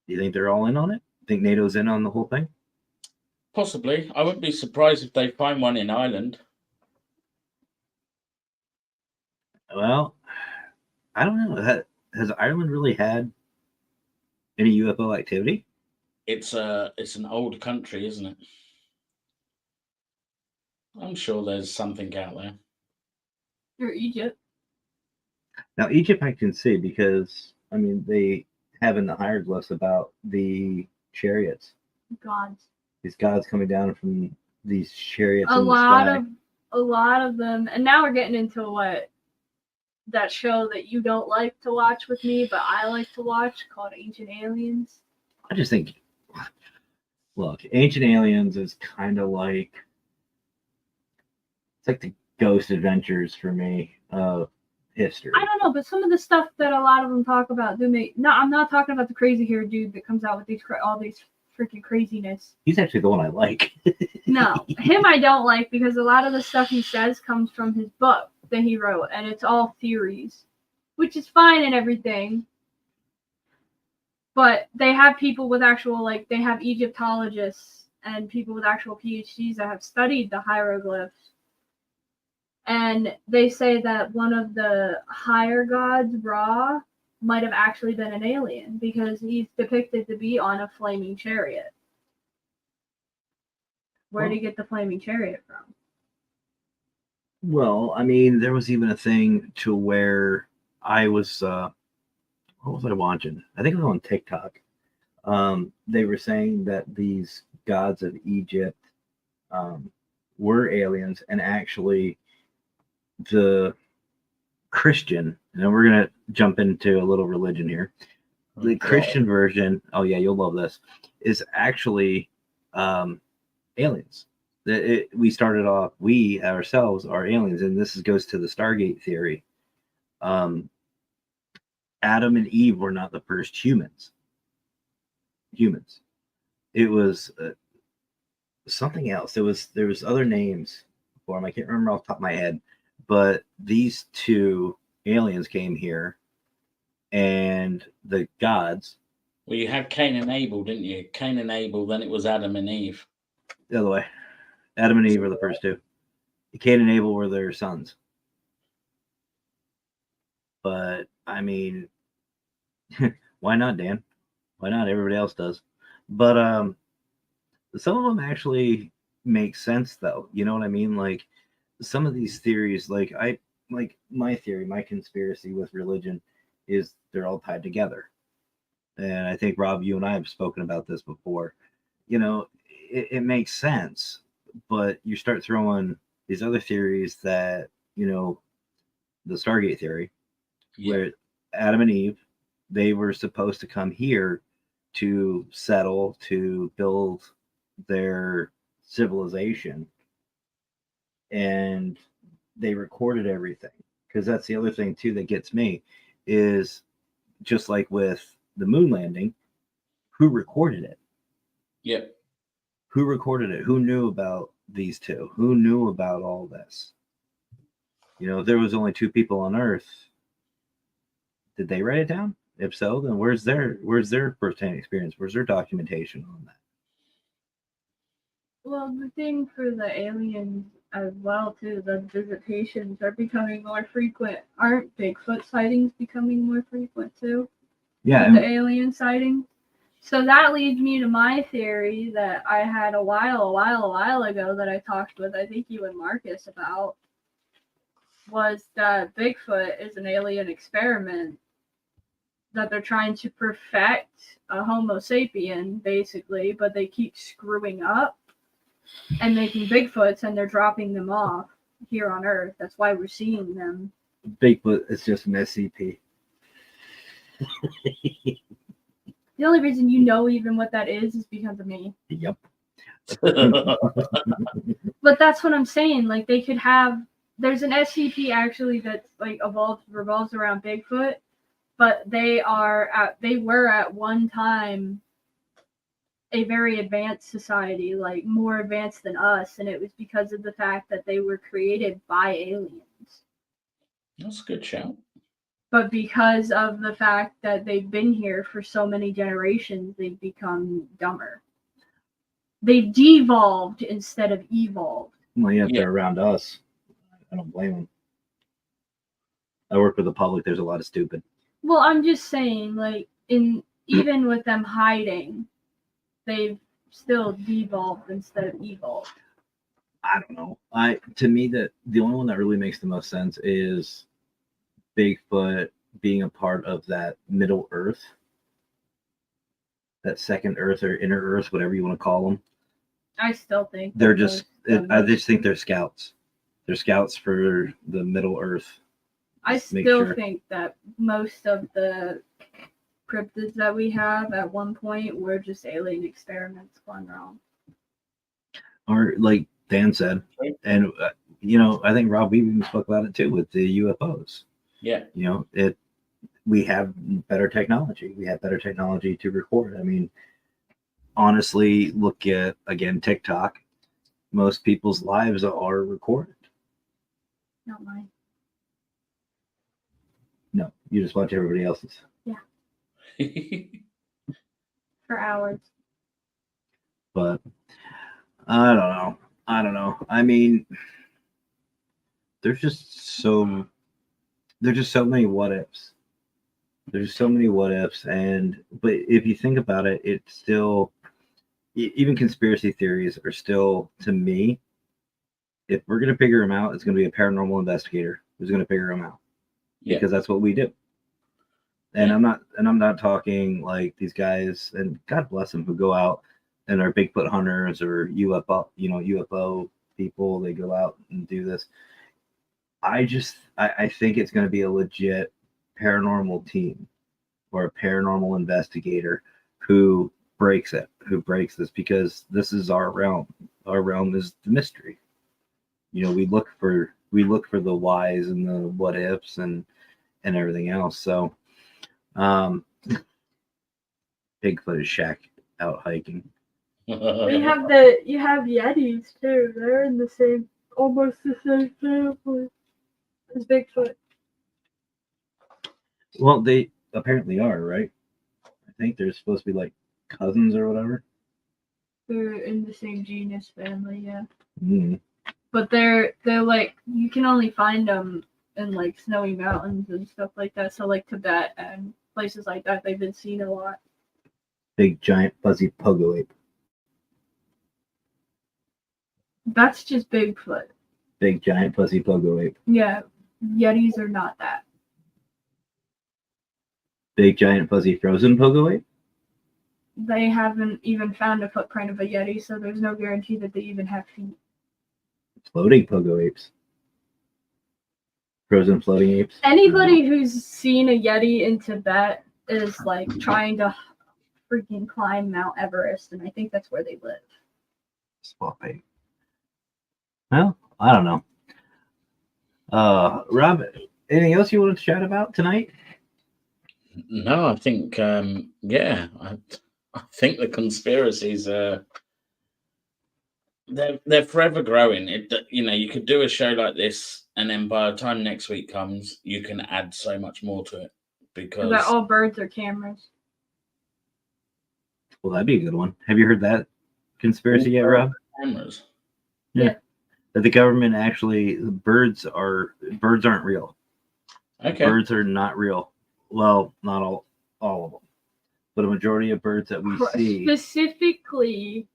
do you think they're all in on it? Think NATO's in on the whole thing? Possibly. I wouldn't be surprised if they find one in Ireland. Well, I don't know. Has Ireland really had any UFO activity? It's an old country, isn't it? I'm sure there's something out there. Or Egypt. Now, Egypt I can see because, I mean, they have in the hieroglyphs about the chariots. Gods. These gods coming down from these chariots A in the lot sky. of them, and now we're getting into what that show that you don't like to watch with me, but I like to watch, called Ancient Aliens. I just think, look, Ancient Aliens is kind of like, it's like the Ghost Adventures for me of history. I don't know, but some of the stuff that a lot of them talk about do make. No, I'm not talking about the crazy haired dude that comes out with all these freaking craziness. He's actually the one I like. No, him I don't like because a lot of the stuff he says comes from his book that he wrote, and it's all theories, which is fine and everything. But they have people with actual, they have Egyptologists and people with actual PhDs that have studied the hieroglyphs. And they say that one of the higher gods, Ra, might have actually been an alien because he's depicted to be on a flaming chariot. Where did he get the flaming chariot from? Well, I mean, there was even a thing to where I was, what was I watching? I think it was on TikTok. They were saying that these gods of Egypt were aliens, and actually the Christian, and we're going to jump into a little religion here. The Christian version, oh yeah, you'll love this, is actually aliens. We started off, we ourselves are aliens, and this goes to the Stargate theory. Adam and Eve were not the first humans. It was something else. There was other names for them. I can't remember off the top of my head, but these two aliens came here, and the gods. Well, you had Cain and Abel, didn't you? Cain and Abel, then it was Adam and Eve. The other way. Adam and Eve were the first two. Cain and Abel were their sons. But, I mean, why not, Dan? Why not? Everybody else does. But some of them actually make sense, though. You know what I mean? Like, some of these theories, like my theory, my conspiracy with religion is they're all tied together. And I think, Rob, you and I have spoken about this before. It makes sense, but you start throwing these other theories that, the Stargate theory, where Adam and Eve, they were supposed to come here to settle, to build their civilization, and they recorded everything. Because that's the other thing too that gets me, is just like with the moon landing, who recorded it? Yep. Who recorded it? Who knew about these two? Who knew about all this? If there was only two people on Earth, did they write it down? If so, then where's their firsthand experience? Where's their documentation on that? Well, the thing for the aliens as well, too, the visitations are becoming more frequent. Aren't Bigfoot sightings becoming more frequent, too? Yeah. The alien sighting. So that leads me to my theory that I had a while ago that I talked with, I think you and Marcus, about, was that Bigfoot is an alien experiment, that they're trying to perfect a Homo sapien, basically, but they keep screwing up and making Bigfoots, and they're dropping them off here on Earth. That's why we're seeing them. Bigfoot is just an SCP. The only reason you know even what that is because of me. Yep. But that's what I'm saying. Like, they could have... There's an SCP, actually, that's, revolves around Bigfoot, but they were at one time a very advanced society, like more advanced than us, and it was because of the fact that they were created by aliens. That's a good shout. But because of the fact that they've been here for so many generations, they've become dumber. They've devolved instead of evolved. Well, yeah, if Yeah. they're around us, I don't blame them. I work with the public. There's a lot of stupid. Well, I'm just saying, like, even with them hiding, they've still devolved instead of evolved. I don't know. To me, that the only one that really makes the most sense is Bigfoot being a part of that Middle Earth, that second Earth or inner Earth, whatever you want to call them. I still think They're just. I just think they're scouts. They're scouts for the Middle Earth. I Just make still sure. think that most of the cryptids that we have at one point were just alien experiments gone wrong. Or like Dan said, Right. and I think Rob, we even spoke about it too with the UFOs. Yeah. We have better technology. We have better technology to record. I mean, honestly, look at again TikTok. Most people's lives are recorded. Not mine. No, you just watch everybody else's. For hours. But I don't know. I mean, there's just so many what ifs. There's so many what ifs, but if you think about it, it's still even conspiracy theories are still, to me, if we're gonna figure them out, it's gonna be a paranormal investigator who's gonna figure them out because that's what we do. And Yeah. I'm not talking like these guys, and God bless them, who go out and are Bigfoot hunters or UFO people. They go out and do this. I think it's going to be a legit paranormal team or a paranormal investigator who breaks this, because this is our realm. Our realm is the mystery. We look for the whys and the what ifs and everything else. So Bigfoot is Shaq out hiking. You have Yetis too. They're in almost the same family as Bigfoot. Well, they apparently are, right? I think they're supposed to be like cousins or whatever. They're in the same genus family, yeah. Mm. But they're like, you can only find them in like snowy mountains and stuff like that. So like Tibet and places like that, they've been seen a lot. Big giant fuzzy pogo ape. That's just Bigfoot. Big giant fuzzy pogo ape. Yeah, Yetis are not that. Big giant fuzzy frozen pogo ape. They haven't even found a footprint of a Yeti, so there's no guarantee that they even have feet. Floating pogo apes. Frozen floating apes. Anybody who's seen a Yeti in Tibet is like trying to freaking climb Mount Everest, and I think that's where they live. Swamp ape. Well, I don't know. Rob, anything else you wanted to chat about tonight? No, I think I think the conspiracies are they're forever growing. You could do a show like this, and then by the time next week comes, you can add so much more to it because That all birds are cameras. Well, that'd be a good one. Have you heard that conspiracy yet, Rob? cameras. Yeah. That the government actually birds aren't real. Okay. Birds are not real. Well, not all of them, but a majority of birds that we see. Specifically,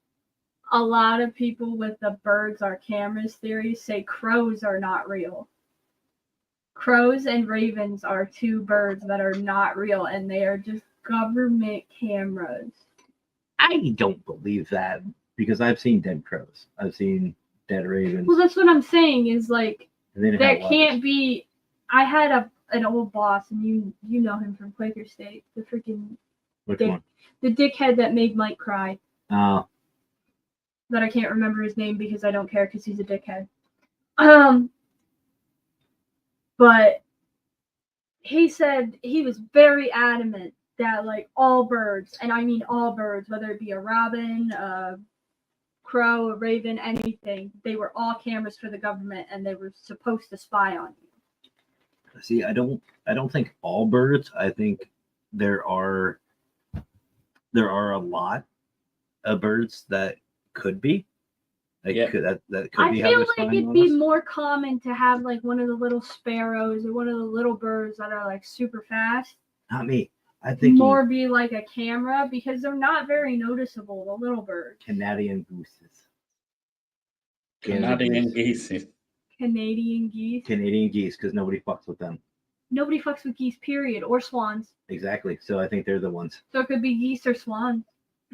a lot of people with the birds are cameras theory say crows are not real. Crows and ravens are two birds that are not real, and they are just government cameras. I don't believe that, because I've seen dead crows. I've seen dead ravens. Well, that's what I'm saying is like They didn't that have can't be. I had an old boss, and you know him from Quaker State, the freaking Which dick, one? the dickhead that made Mike cry. Oh, That I can't remember his name because I don't care because he's a dickhead. But he said he was very adamant that like all birds, and I mean all birds, whether it be a robin, a crow, a raven, anything, they were all cameras for the government, and they were supposed to spy on you. See, I don't think all birds. I think there are a lot of birds that could be. Yeah. That could I be feel having like spying it'd on be us. more common to have like one of the little sparrows or one of the little birds that are like super fast. Not me. I think More be like a camera because they're not very noticeable, the little birds. Canadian gooses. Canadian geese. Canadian geese. Canadian geese, because nobody fucks with them. Nobody fucks with geese, period, or swans. Exactly. So I think they're the ones. So it could be geese or swans.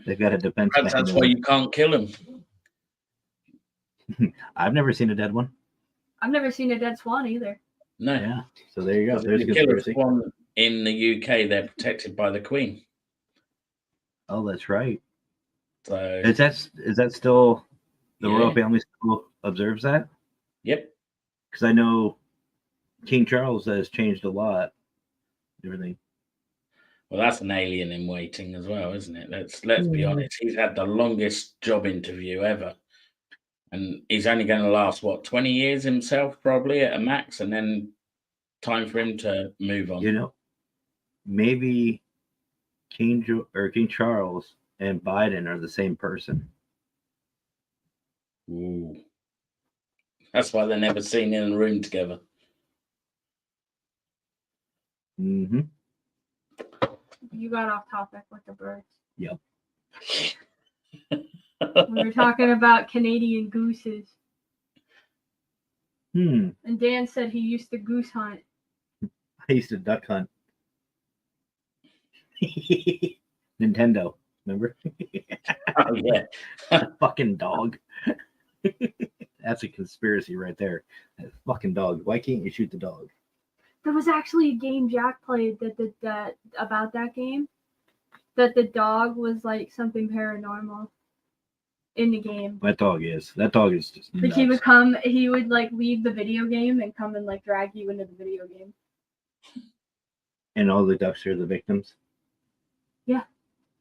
They've got a defense Perhaps that's mechanism. why you can't kill them. I've never seen a dead one. I've never seen a dead swan either. No. Yeah. So there you go. If There's a you kill a conspiracy. swan in the UK, they're protected by the Queen. Oh, that's right. So Is that still the Yeah. royal family still observes that? yep. Because I know King Charles has changed a lot. Everything. Well, that's an alien in waiting as well, isn't it? Let's be honest. He's had the longest job interview ever. And he's only going to last, 20 years himself, probably at a max, and then time for him to move on. You know, maybe King Charles and Biden are the same person. Ooh. That's why they're never seen in a room together. Mm-hmm. You got off topic with the birds. Yep. We were talking about Canadian gooses. And Dan said he used to goose hunt. I used to duck hunt. Nintendo, remember? Oh, yeah. Fucking dog. That's a conspiracy right there. That fucking dog. Why can't you shoot the dog? There was actually a game Jack played that about that game. That the dog was like something paranormal in the game. That dog is just Like nuts. he would like leave the video game and come and like drag you into the video game. And all the ducks are the victims.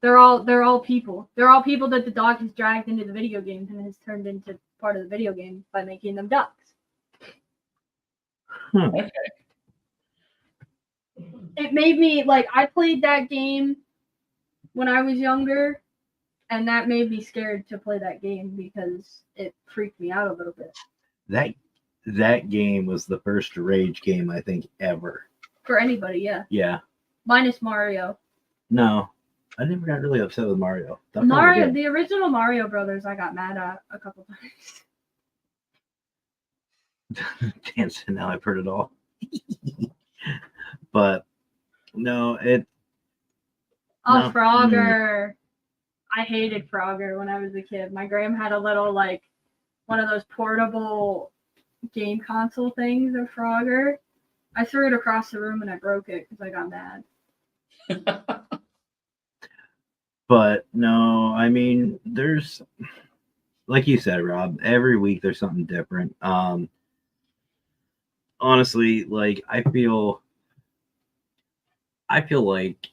They're all people. They're all people that the dog has dragged into the video game and has turned into part of the video game by making them ducks. Okay. It made me like I played that game when I was younger, and that made me scared to play that game because it freaked me out a little bit. That game was the first rage game I think ever. For anybody, yeah. Yeah. Minus Mario. No, I never got really upset with Mario. That Mario, was the original Mario Brothers, I got mad at a couple times. dancing. Now I've heard it all. But no, it. Oh, No. Frogger. I hated Frogger when I was a kid. My gram had a little, like, one of those portable game console things of Frogger. I threw it across the room and I broke it because I got mad. But no, I mean, there's, like you said, Rob, every week there's something different. Honestly, like I feel like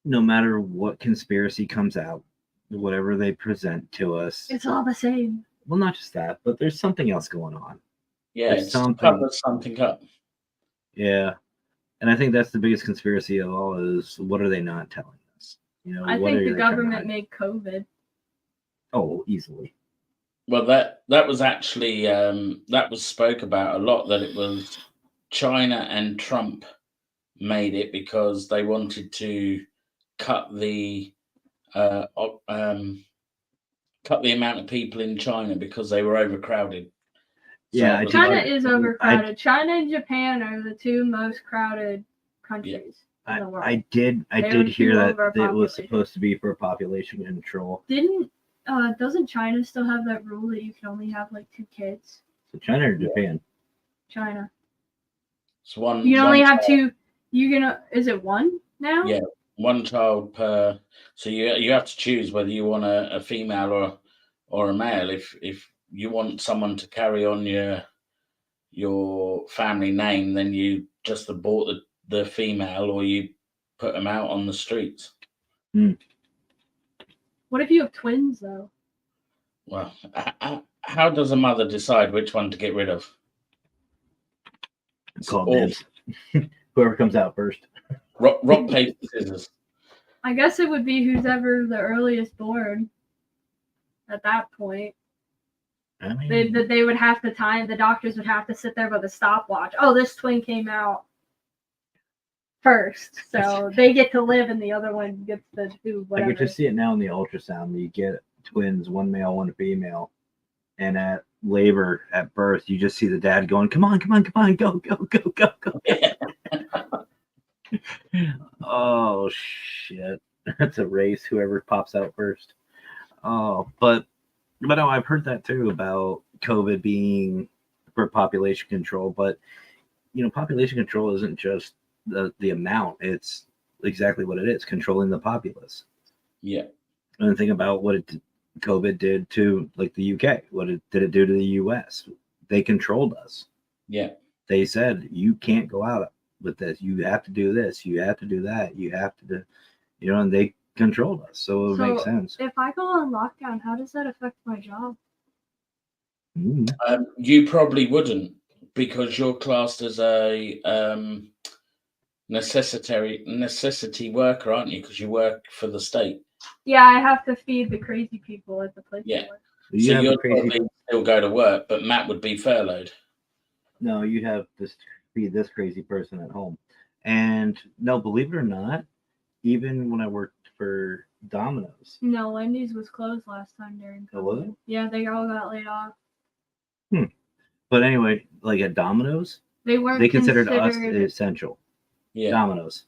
no matter what conspiracy comes out, whatever they present to us, It's all the same. well, not just that, but there's something else going on. Yeah, There's it's something. to cover something up. Yeah. And I think that's the biggest conspiracy of all is what are they not telling us? You know, I what think are the they trying to government hide? made COVID. Oh, easily. Well, that was actually that was spoke about a lot, that it was China and Trump made it because they wanted to cut the amount of people in China because they were overcrowded. Yeah, it I was think China like- is overcrowded. China and Japan are the two most crowded countries in the world. I did They're hear too that it was overpopulated. supposed to be for population control. Doesn't China still have that rule that you can only have like 2 kids? So China or Japan? China. it's one. You can only one have child- 2. Is it 1 now? Yeah. one child per. So you have to choose whether you want a female or a male. If you want someone to carry on your family name, then you just abort the female, or you put them out on the streets. What if you have twins though? Well, how does a mother decide which one to get rid of? Call dibs. Whoever comes out first. Rock, paper, scissors. I guess it would be who's ever the earliest born. At that point, I mean, they would have to time. The doctors would have to sit there with a stopwatch. Oh, this twin came out first, so they get to live, and the other one gets to do whatever. I could just see it now in the ultrasound. You get twins, one male, one female, and at labor, at birth, you just see the dad going, "Come on, come on, come on, go, go, go, go, go." Oh shit! That's a race. Whoever pops out first. Oh, but no, I've heard that too about COVID being for population control. But population control isn't just the amount; it's exactly what it is: controlling the populace. Yeah. And think about what COVID did to like the UK. What did it do to the US? They controlled us. Yeah. They said you can't go out with this. You have to do this. You have to do that. You have to do, and they controlled us. So it makes sense. If I go on lockdown, how does that affect my job? You probably wouldn't, because you're classed as a necessity worker, aren't you? Because you work for the state. Yeah, I have to feed the crazy people at the place. Yeah. I work. So you'd probably still go to work, but Matt would be furloughed. No, you'd have to feed this crazy person at home. And no, believe it or not, even when I worked for Domino's. No, Wendy's was closed last time during COVID. Oh, was it? Yeah, they all got laid off. But anyway, like at Domino's, they considered us essential. Yeah. Domino's.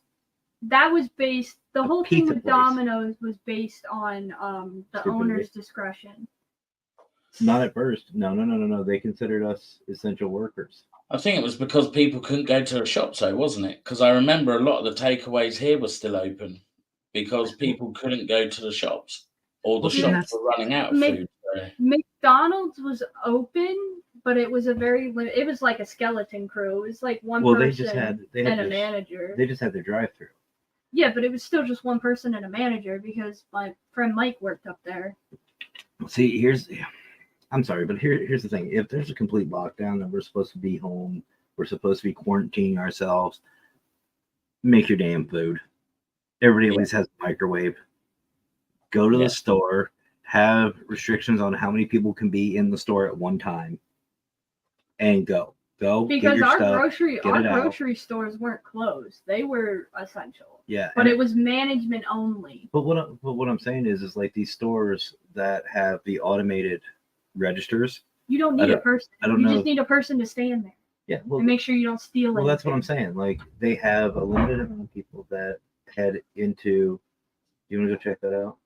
That was based. The whole thing with place. Domino's was based on the owner's discretion. Not at first. No. They considered us essential workers. I think it was because people couldn't go to the shops, though, wasn't it? Because I remember a lot of the takeaways here were still open because people couldn't go to the shops, or the shops were running out of food. So. McDonald's was open, but it was it was like a skeleton crew. It was like one person and a manager. They just had their drive-through. Yeah, but it was still just one person and a manager because my friend Mike worked up there. See, I'm sorry, but here's the thing. If there's a complete lockdown and we're supposed to be home, we're supposed to be quarantining ourselves, make your damn food. Everybody at least has a microwave. Go to the store, have restrictions on how many people can be in the store at one time, and go. Because our grocery stores weren't closed. They were essential. Yeah. But it was management only. But what I'm saying is like these stores that have the automated registers. You don't need a person. You just need a person to stand there. Yeah. Well, and make sure you don't steal anything. Well, that's what I'm saying. Like they have a limited amount of people that head into. You want to go check that out?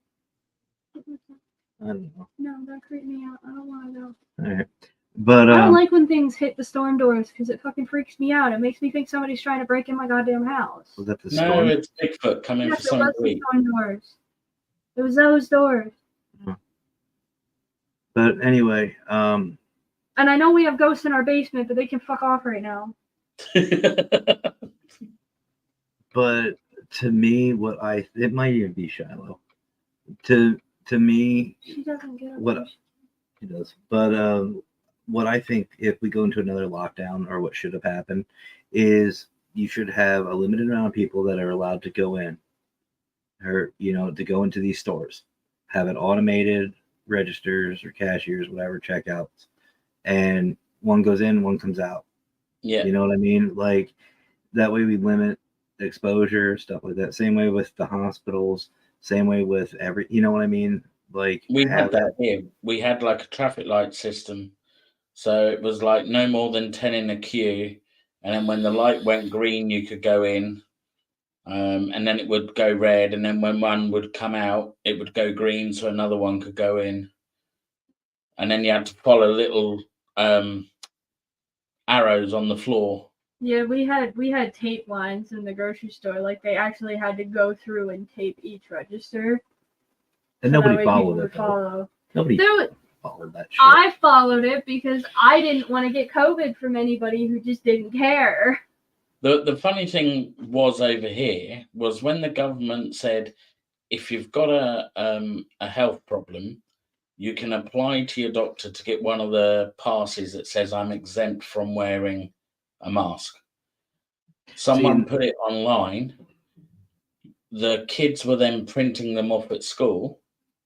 I don't know. No, that creeped me out. I don't want to go. All right. But I don't like when things hit the storm doors because it fucking freaks me out. It makes me think somebody's trying to break in my goddamn house. Was that the storm? No, it's Bigfoot coming for some reason. It was those doors. But anyway, and I know we have ghosts in our basement, but they can fuck off right now. But to me, it might even be Shiloh. To me, she doesn't get what she does. But what I think if we go into another lockdown, or what should have happened, is you should have a limited amount of people that are allowed to go in, or to go into these stores, have it automated registers or cashiers, whatever, checkouts, and one goes in, one comes out. Yeah, you know what I mean. Like that way we limit exposure, stuff like that. Same way with the hospitals. Same way with you know what I mean. Like we had that here. We had like a traffic light system. So it was like no more than 10 in a queue. And then when the light went green, you could go in. And then it would go red. And then when one would come out, it would go green. So another one could go in. And then you had to follow little arrows on the floor. Yeah, we had tape lines in the grocery store. Like they actually had to go through and tape each register. And nobody followed it. Nobody followed that shit. I followed it because I didn't want to get COVID from anybody who just didn't care. The funny thing was over here was when the government said if you've got a health problem, you can apply to your doctor to get one of the passes that says I'm exempt from wearing a mask. Someone put it online. The kids were then printing them off at school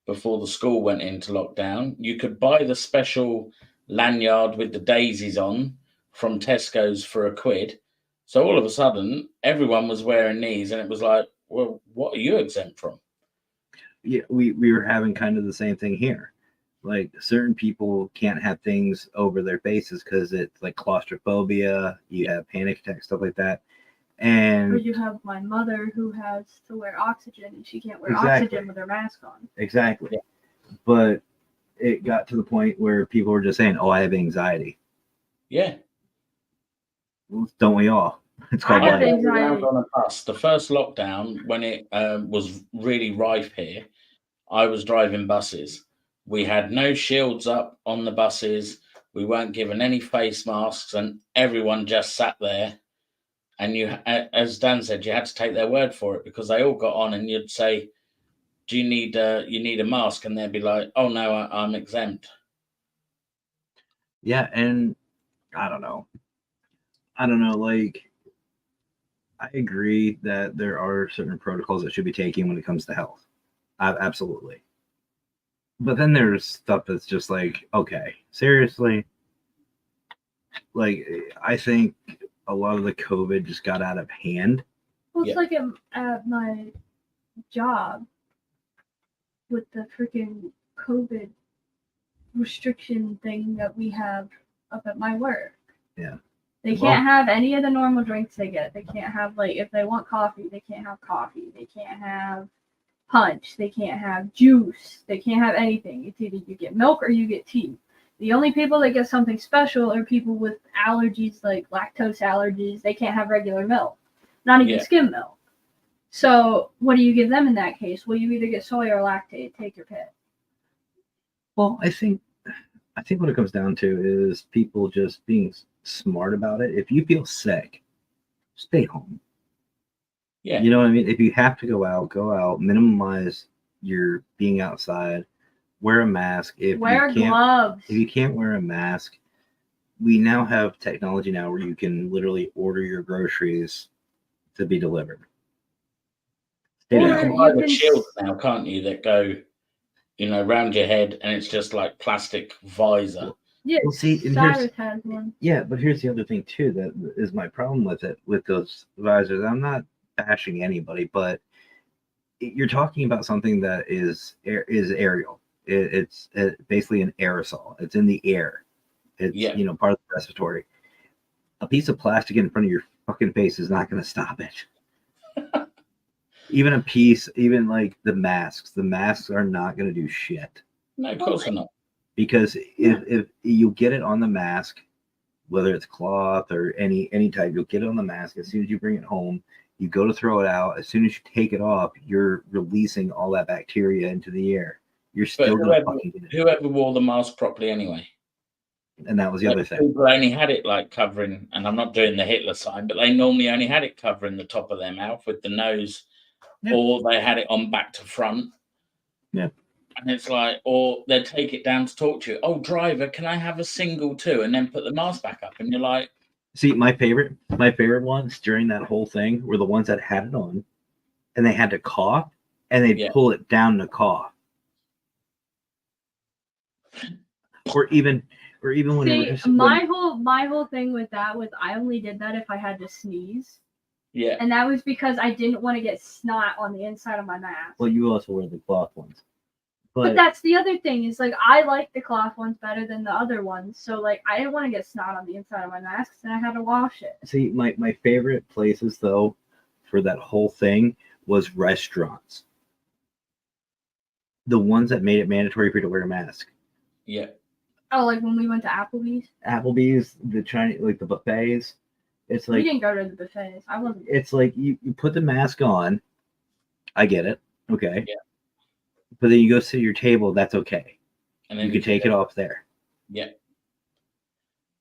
before the school went into lockdown. You could buy the special lanyard with the daisies on from Tesco's for £1. So all of a sudden, everyone was wearing these, and it was like, well, what are you exempt from? Yeah, we were having kind of the same thing here. Like certain people can't have things over their faces because it's like claustrophobia, you have panic attacks, stuff like that. Or And you have my mother who has to wear oxygen and she can't wear Exactly. oxygen with her mask on. exactly. Yeah. But it got to the point where people were just saying, "Oh, I have anxiety." Yeah. Well, don't we all? It's I called have life. anxiety. Around on a bus. The first lockdown, when it was really rife here, I was driving buses. We had no shields up on the buses. We weren't given any face masks, and everyone just sat there. And you, as Dan said, you had to take their word for it because they all got on, and you'd say, "Do you need a mask?" And they'd be like, "Oh no, I'm exempt." Yeah, and I don't know. Like, I agree that there are certain protocols that should be taken when it comes to health. Absolutely. But then there's stuff that's just like, okay, seriously. Like, I think a lot of the COVID just got out of hand. Well, it's Yeah. like at my job with the freaking COVID restriction thing that we have up at my work. Yeah. They can't have any of the normal drinks they get. They can't have, like, if they want coffee, they can't have coffee. They can't have punch. They can't have juice. They can't have anything. It's either you get milk or you get tea. The only people that get something special are people with allergies, like lactose allergies. They can't have regular milk, not even skim milk. So what do you give them in that case? Well, you either get soy or lactate. Take your pick. Well, I think what it comes down to is people just being smart about it. If you feel sick, stay home. Yeah. You know what I mean? If you have to go out, minimize your being outside, wear a mask. Wear gloves. If you can't wear a mask, we now have technology now where you can literally order your groceries to be delivered. You can buy the shields now, can't you, that go, around your head, and it's just like plastic visor. Yeah, well, see, Cyrus has one. Yeah, but here's the other thing too that is my problem with it, with those visors. I'm not bashing anybody, but you're talking about something that is aerial. It's basically an aerosol. It's in the air. It's part of the respiratory. A piece of plastic in front of your fucking face is not going to stop it. Even like the masks are not going to do shit. No, of course not. Because if you get it on the mask, whether it's cloth or any type, you'll get it on the mask. As soon as you bring it home, you go to throw it out. As soon as you take it off, you're releasing all that bacteria into the air. You're still going to fucking get it. Whoever wore the mask properly anyway. And that was the other thing. People only had it like covering, and I'm not doing the Hitler sign, but they normally only had it covering the top of their mouth with the nose, or they had it on back to front. Yeah. And it's like, or they'd take it down to talk to you. Oh, driver, can I have a single too? And then put the mask back up, and you're like, see, my favorite ones during that whole thing were the ones that had it on, and they had to cough, and they'd pull it down to cough, or even when my whole thing with that was I only did that if I had to sneeze. Yeah. And that was because I didn't want to get snot on the inside of my mask. Well, you also wear the cloth ones. But that's the other thing is, like, I like the cloth ones better than the other ones. So, like, I didn't want to get snot on the inside of my masks, and I had to wash it. See, my favorite places, though, for that whole thing was restaurants. The ones that made it mandatory for you to wear a mask. Yeah. Oh, like when we went to Applebee's? Applebee's, the Chinese, like the buffets. It's like... We didn't go to the buffets. I wasn't... It's like you put the mask on. I get it. Okay. Yeah. But then you go sit at your table, that's okay. And then you can take it off there. Yeah.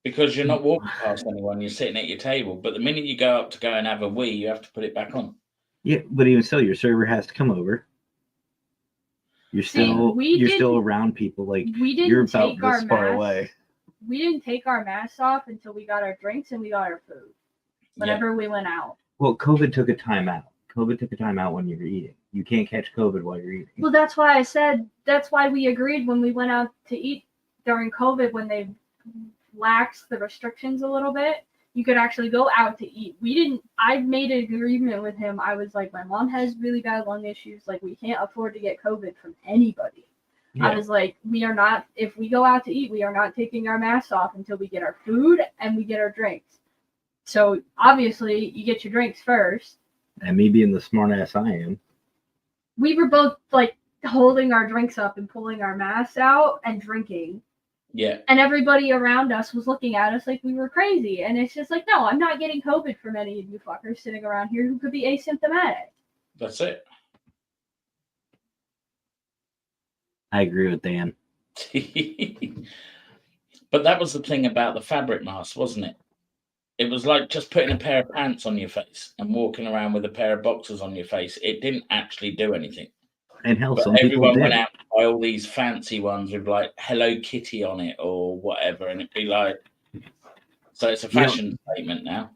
because you're not walking past anyone. You're sitting at your table. But the minute you go up to go and have a wee, you have to put it back on. Yeah, but even still, your server has to come over. You're still around people. Like we didn't you're about take our this far masks. away. We didn't take our masks off until we got our drinks and we got our food. Whenever we went out. Well, COVID took a time out. COVID took a time out when you're eating. You can't catch COVID while you're eating. Well, that's why I said, that's why we agreed when we went out to eat during COVID, when they laxed the restrictions a little bit, you could actually go out to eat. I made an agreement with him. I was like, my mom has really bad lung issues. Like, we can't afford to get COVID from anybody. Yeah. I was like, if we go out to eat, we are not taking our masks off until we get our food and we get our drinks. So obviously you get your drinks first. And me being the smart ass I am. We were both like holding our drinks up and pulling our masks out and drinking. Yeah. And everybody around us was looking at us like we were crazy. And it's just like, no, I'm not getting COVID from any of you fuckers sitting around here who could be asymptomatic. That's it. I agree with Dan. But that was the thing about the fabric mask, wasn't it? It was like just putting a pair of pants on your face and walking around with a pair of boxers on your face. It didn't actually do anything. And hell, but some everyone people went did. out to buy all these fancy ones with like Hello Kitty on it or whatever, and it'd be like, so it's a fashion statement now.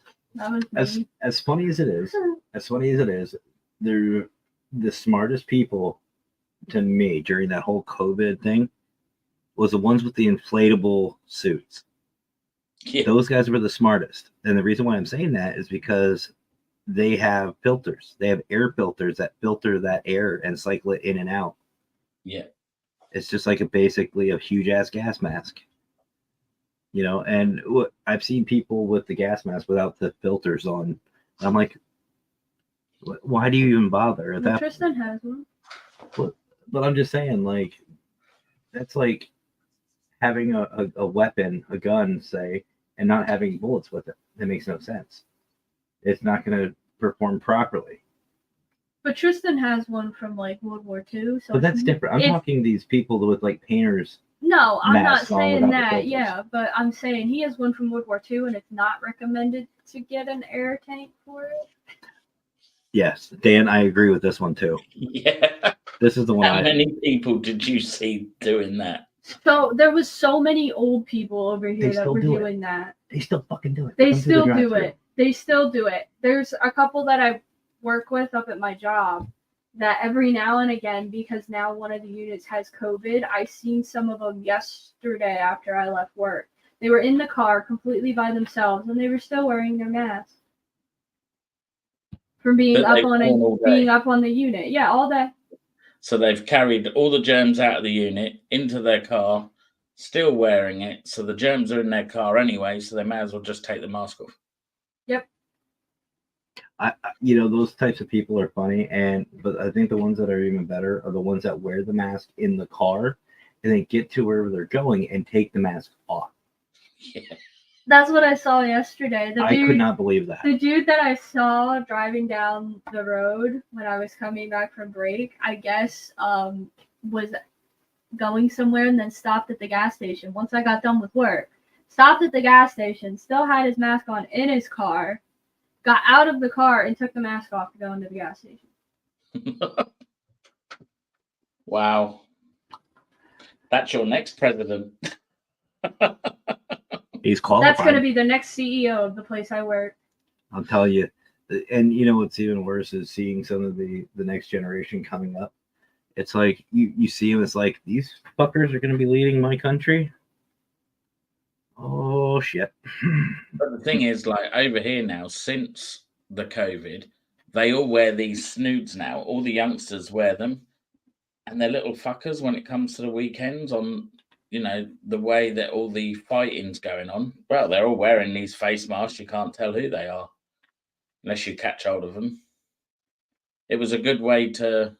As funny as it is, they're the smartest people to me during that whole COVID thing was the ones with the inflatable suits. Yeah. Those guys were the smartest. And the reason why I'm saying that is because they have filters. They have air filters that filter that air and cycle it in and out. Yeah. It's just like basically a huge ass gas mask. You know, and I've seen people with the gas mask without the filters on. I'm like, why do you even bother? Well, Tristan has one. But I'm just saying, like, that's like having a weapon, a gun, say, and not having bullets with it. That makes no sense. It's not going to perform properly. But Tristan has one from like World War II. So but that's different. I'm talking these people with like painters. No, I'm not saying that. Yeah, but I'm saying he has one from World War II, and it's not recommended to get an air tank for it. Yes, Dan, I agree with this one too. Yeah. This is the one. How many people did you see doing that? So there was so many old people over here that were doing that. They still fucking do it. They still do it. They still do it. There's a couple that I work with up at my job that every now and again, because now one of the units has COVID, I seen some of them yesterday after I left work. They were in the car completely by themselves, and they were still wearing their masks from being up on the unit. Yeah, all that. So they've carried all the germs out of the unit into their car, still wearing it. So the germs are in their car anyway, so they may as well just take the mask off. Yep. Those types of people are funny, but I think the ones that are even better are the ones that wear the mask in the car and then get to wherever they're going and take the mask off. Yeah. That's what I saw yesterday. I could not believe that. The dude that I saw driving down the road when I was coming back from break, I guess, was going somewhere and then stopped at the gas station. Once I got done with work, stopped at the gas station, still had his mask on in his car, got out of the car and took the mask off to go into the gas station. Wow. That's your next president. He's qualified. That's going to be the next CEO of the place I work. I'll tell you. And you know what's even worse is seeing some of the next generation coming up. It's like you see them, it's like, these fuckers are going to be leading my country. Oh, shit. But the thing is, like, over here now, since the COVID, they all wear these snoods now. All the youngsters wear them. And they're little fuckers when it comes to the weekends on, the way that all the fighting's going on. Well, they're all wearing these face masks. You can't tell who they are unless you catch hold of them. It was a good way for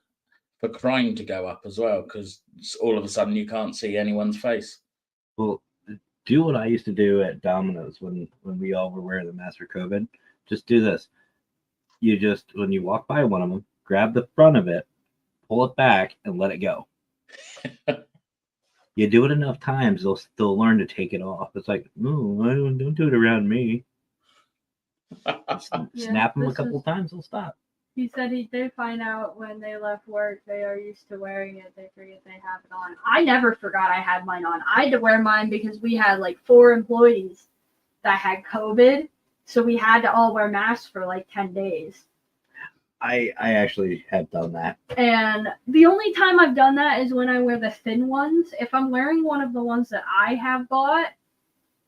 crime to go up as well, because all of a sudden you can't see anyone's face. Well, do what I used to do at Domino's when we all were wearing the mask for COVID. Just do this. You just, when you walk by one of them, grab the front of it, pull it back, and let it go. you do it enough times, they'll learn to take it off. It's like, no, don't do it around me. Snap them a couple times, they'll stop. He said they find out when they left work, they are used to wearing it. They forget they have it on. I never forgot I had mine on. I had to wear mine because we had like 4 employees that had COVID. So we had to all wear masks for like 10 days. I actually have done that. And the only time I've done that is when I wear the thin ones. If I'm wearing one of the ones that I have bought,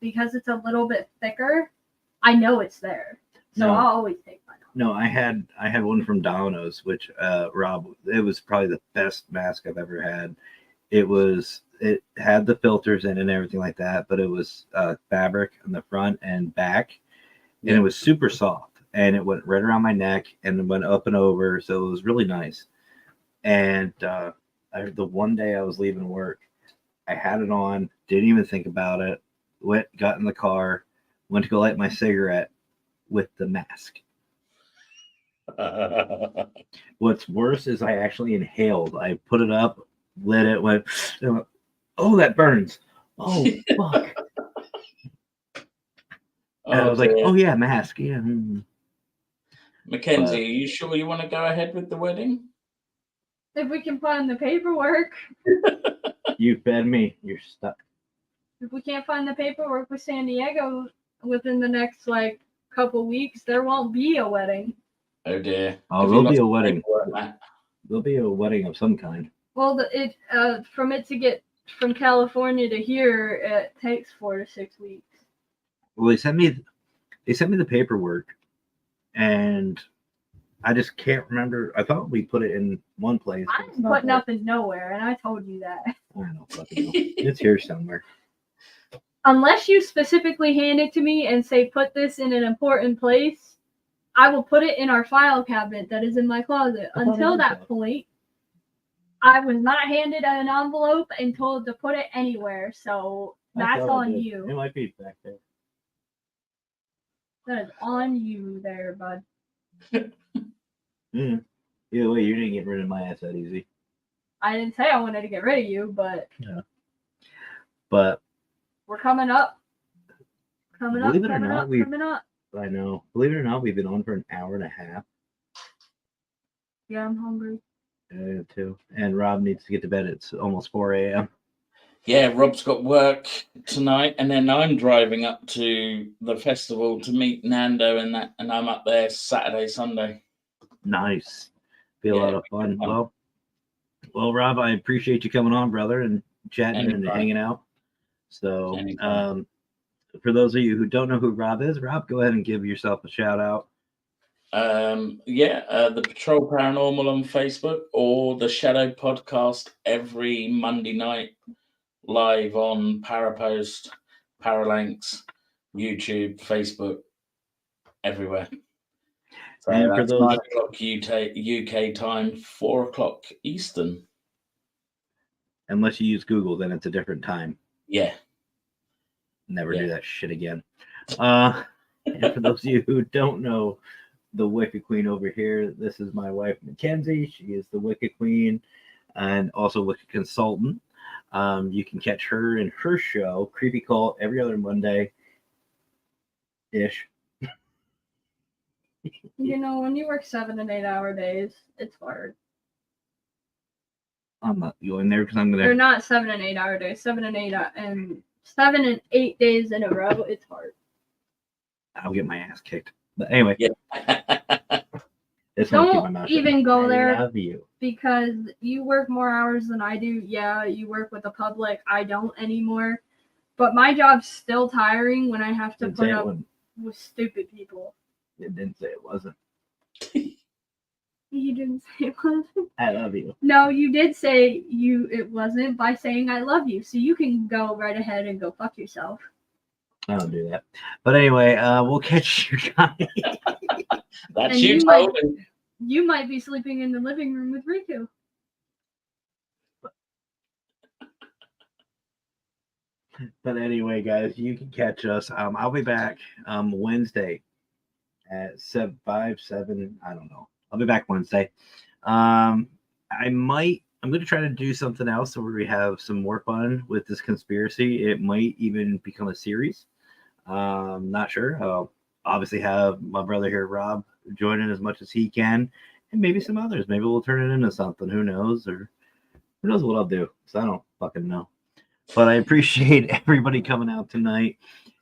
because it's a little bit thicker, I know it's there. So I'll always take mine off. No, I had one from Domino's, which Rob, it was probably the best mask I've ever had. It had the filters in and everything like that, but it was fabric on the front and back, and it was super soft, and it went right around my neck and went up and over, so it was really nice. And the one day I was leaving work, I had it on, didn't even think about it, got in the car, went to go light my cigarette with the mask. What's worse is I actually inhaled. I put it up, lit it, went, oh, that burns. Oh, fuck. And I was like, oh, yeah, mask. Yeah. Mackenzie, are you sure you want to go ahead with the wedding? If we can find the paperwork. You fed me. You're stuck. If we can't find the paperwork with San Diego within the next, couple weeks, there won't be a wedding. Oh, dear. Oh, there'll be a wedding. There'll be a wedding of some kind. Well, from it to get from California to here, it takes 4 to 6 weeks. Well, they sent me the paperwork, and I just can't remember. I thought we put it in one place. I didn't put nothing nowhere, and I told you that. I don't fucking know. It's here somewhere. Unless you specifically hand it to me and say, put this in an important place, I will put it in our file cabinet that is in my closet. Until that point, I was not handed an envelope and told to put it anywhere, so that's on you. It might be back there. That is on you there, bud. Yeah, well, you didn't get rid of my ass that easy. I didn't say I wanted to get rid of you, but... Yeah. But... We're coming up. Coming up. I know. Believe it or not, we've been on for an hour and a half. Yeah, I'm hungry. Yeah, too. And Rob needs to get to bed. It's almost 4 a.m. Yeah, Rob's got work tonight, and then I'm driving up to the festival to meet Nando and I'm up there Saturday, Sunday. Nice. Be a lot of fun. Well, Rob, I appreciate you coming on, brother, and chatting and hanging out. So, for those of you who don't know who Rob is, Rob, go ahead and give yourself a shout out. The Patrol Paranormal on Facebook, or the Shadow Podcast every Monday night live on Parapost, Paralinks, YouTube, Facebook, everywhere. So and that's for those 9 o'clock UK time, 4 o'clock Eastern. Unless you use Google, then it's a different time. Yeah. Never do that shit again. And for those of you who don't know the Wicked Queen over here, this is my wife, Mackenzie. She is the Wicked Queen and also Wicked Consultant. You can catch her in her show, Creepy Cult, every other Monday-ish. You know, when you work 7 and 8 hour days, it's hard. I'm not going there because I'm gonna. They're not 7 and 8 hour days. 7 and 8 days in a row. It's hard. I'll get my ass kicked. But anyway, don't even go there. I love you. Because you work more hours than I do. Yeah, you work with the public. I don't anymore. But my job's still tiring when I have to put up with stupid people. It didn't say it wasn't. You didn't say it wasn't. I love you. No, you did say it wasn't by saying I love you. So you can go right ahead and go fuck yourself. I don't do that. But anyway, we'll catch you guys. That's you told him. You might be sleeping in the living room with Riku. But anyway, guys, you can catch us. I'll be back Wednesday at 5, 7. I don't know. I'll be back Wednesday. I might I'm going to try to do something else where we have some more fun with this conspiracy. It might even become a series. Not sure. I'll obviously have my brother here, Rob, join in as much as he can, and maybe some others. Maybe we'll turn it into something. Who knows? Or who knows what I'll do? So I don't fucking know. But I appreciate everybody coming out tonight,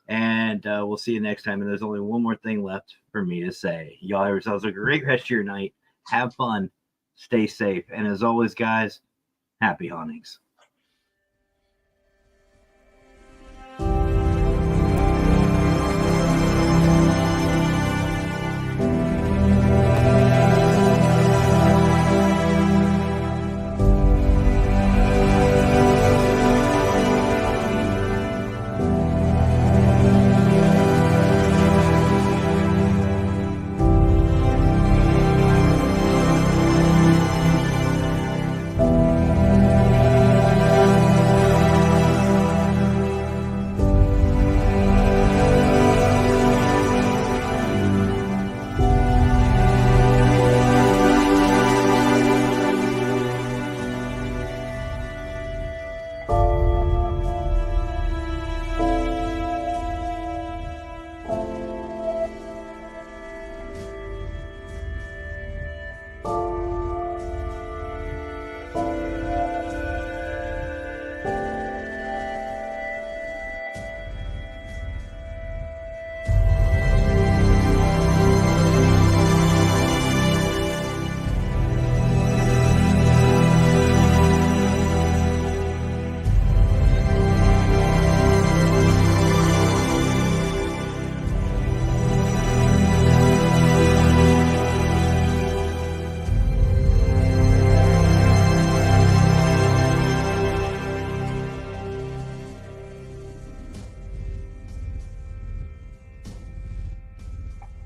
and we'll see you next time. And there's only one more thing left for me to say. Y'all have yourselves a great rest of your night. Have fun. Stay safe. And as always, guys, happy hauntings.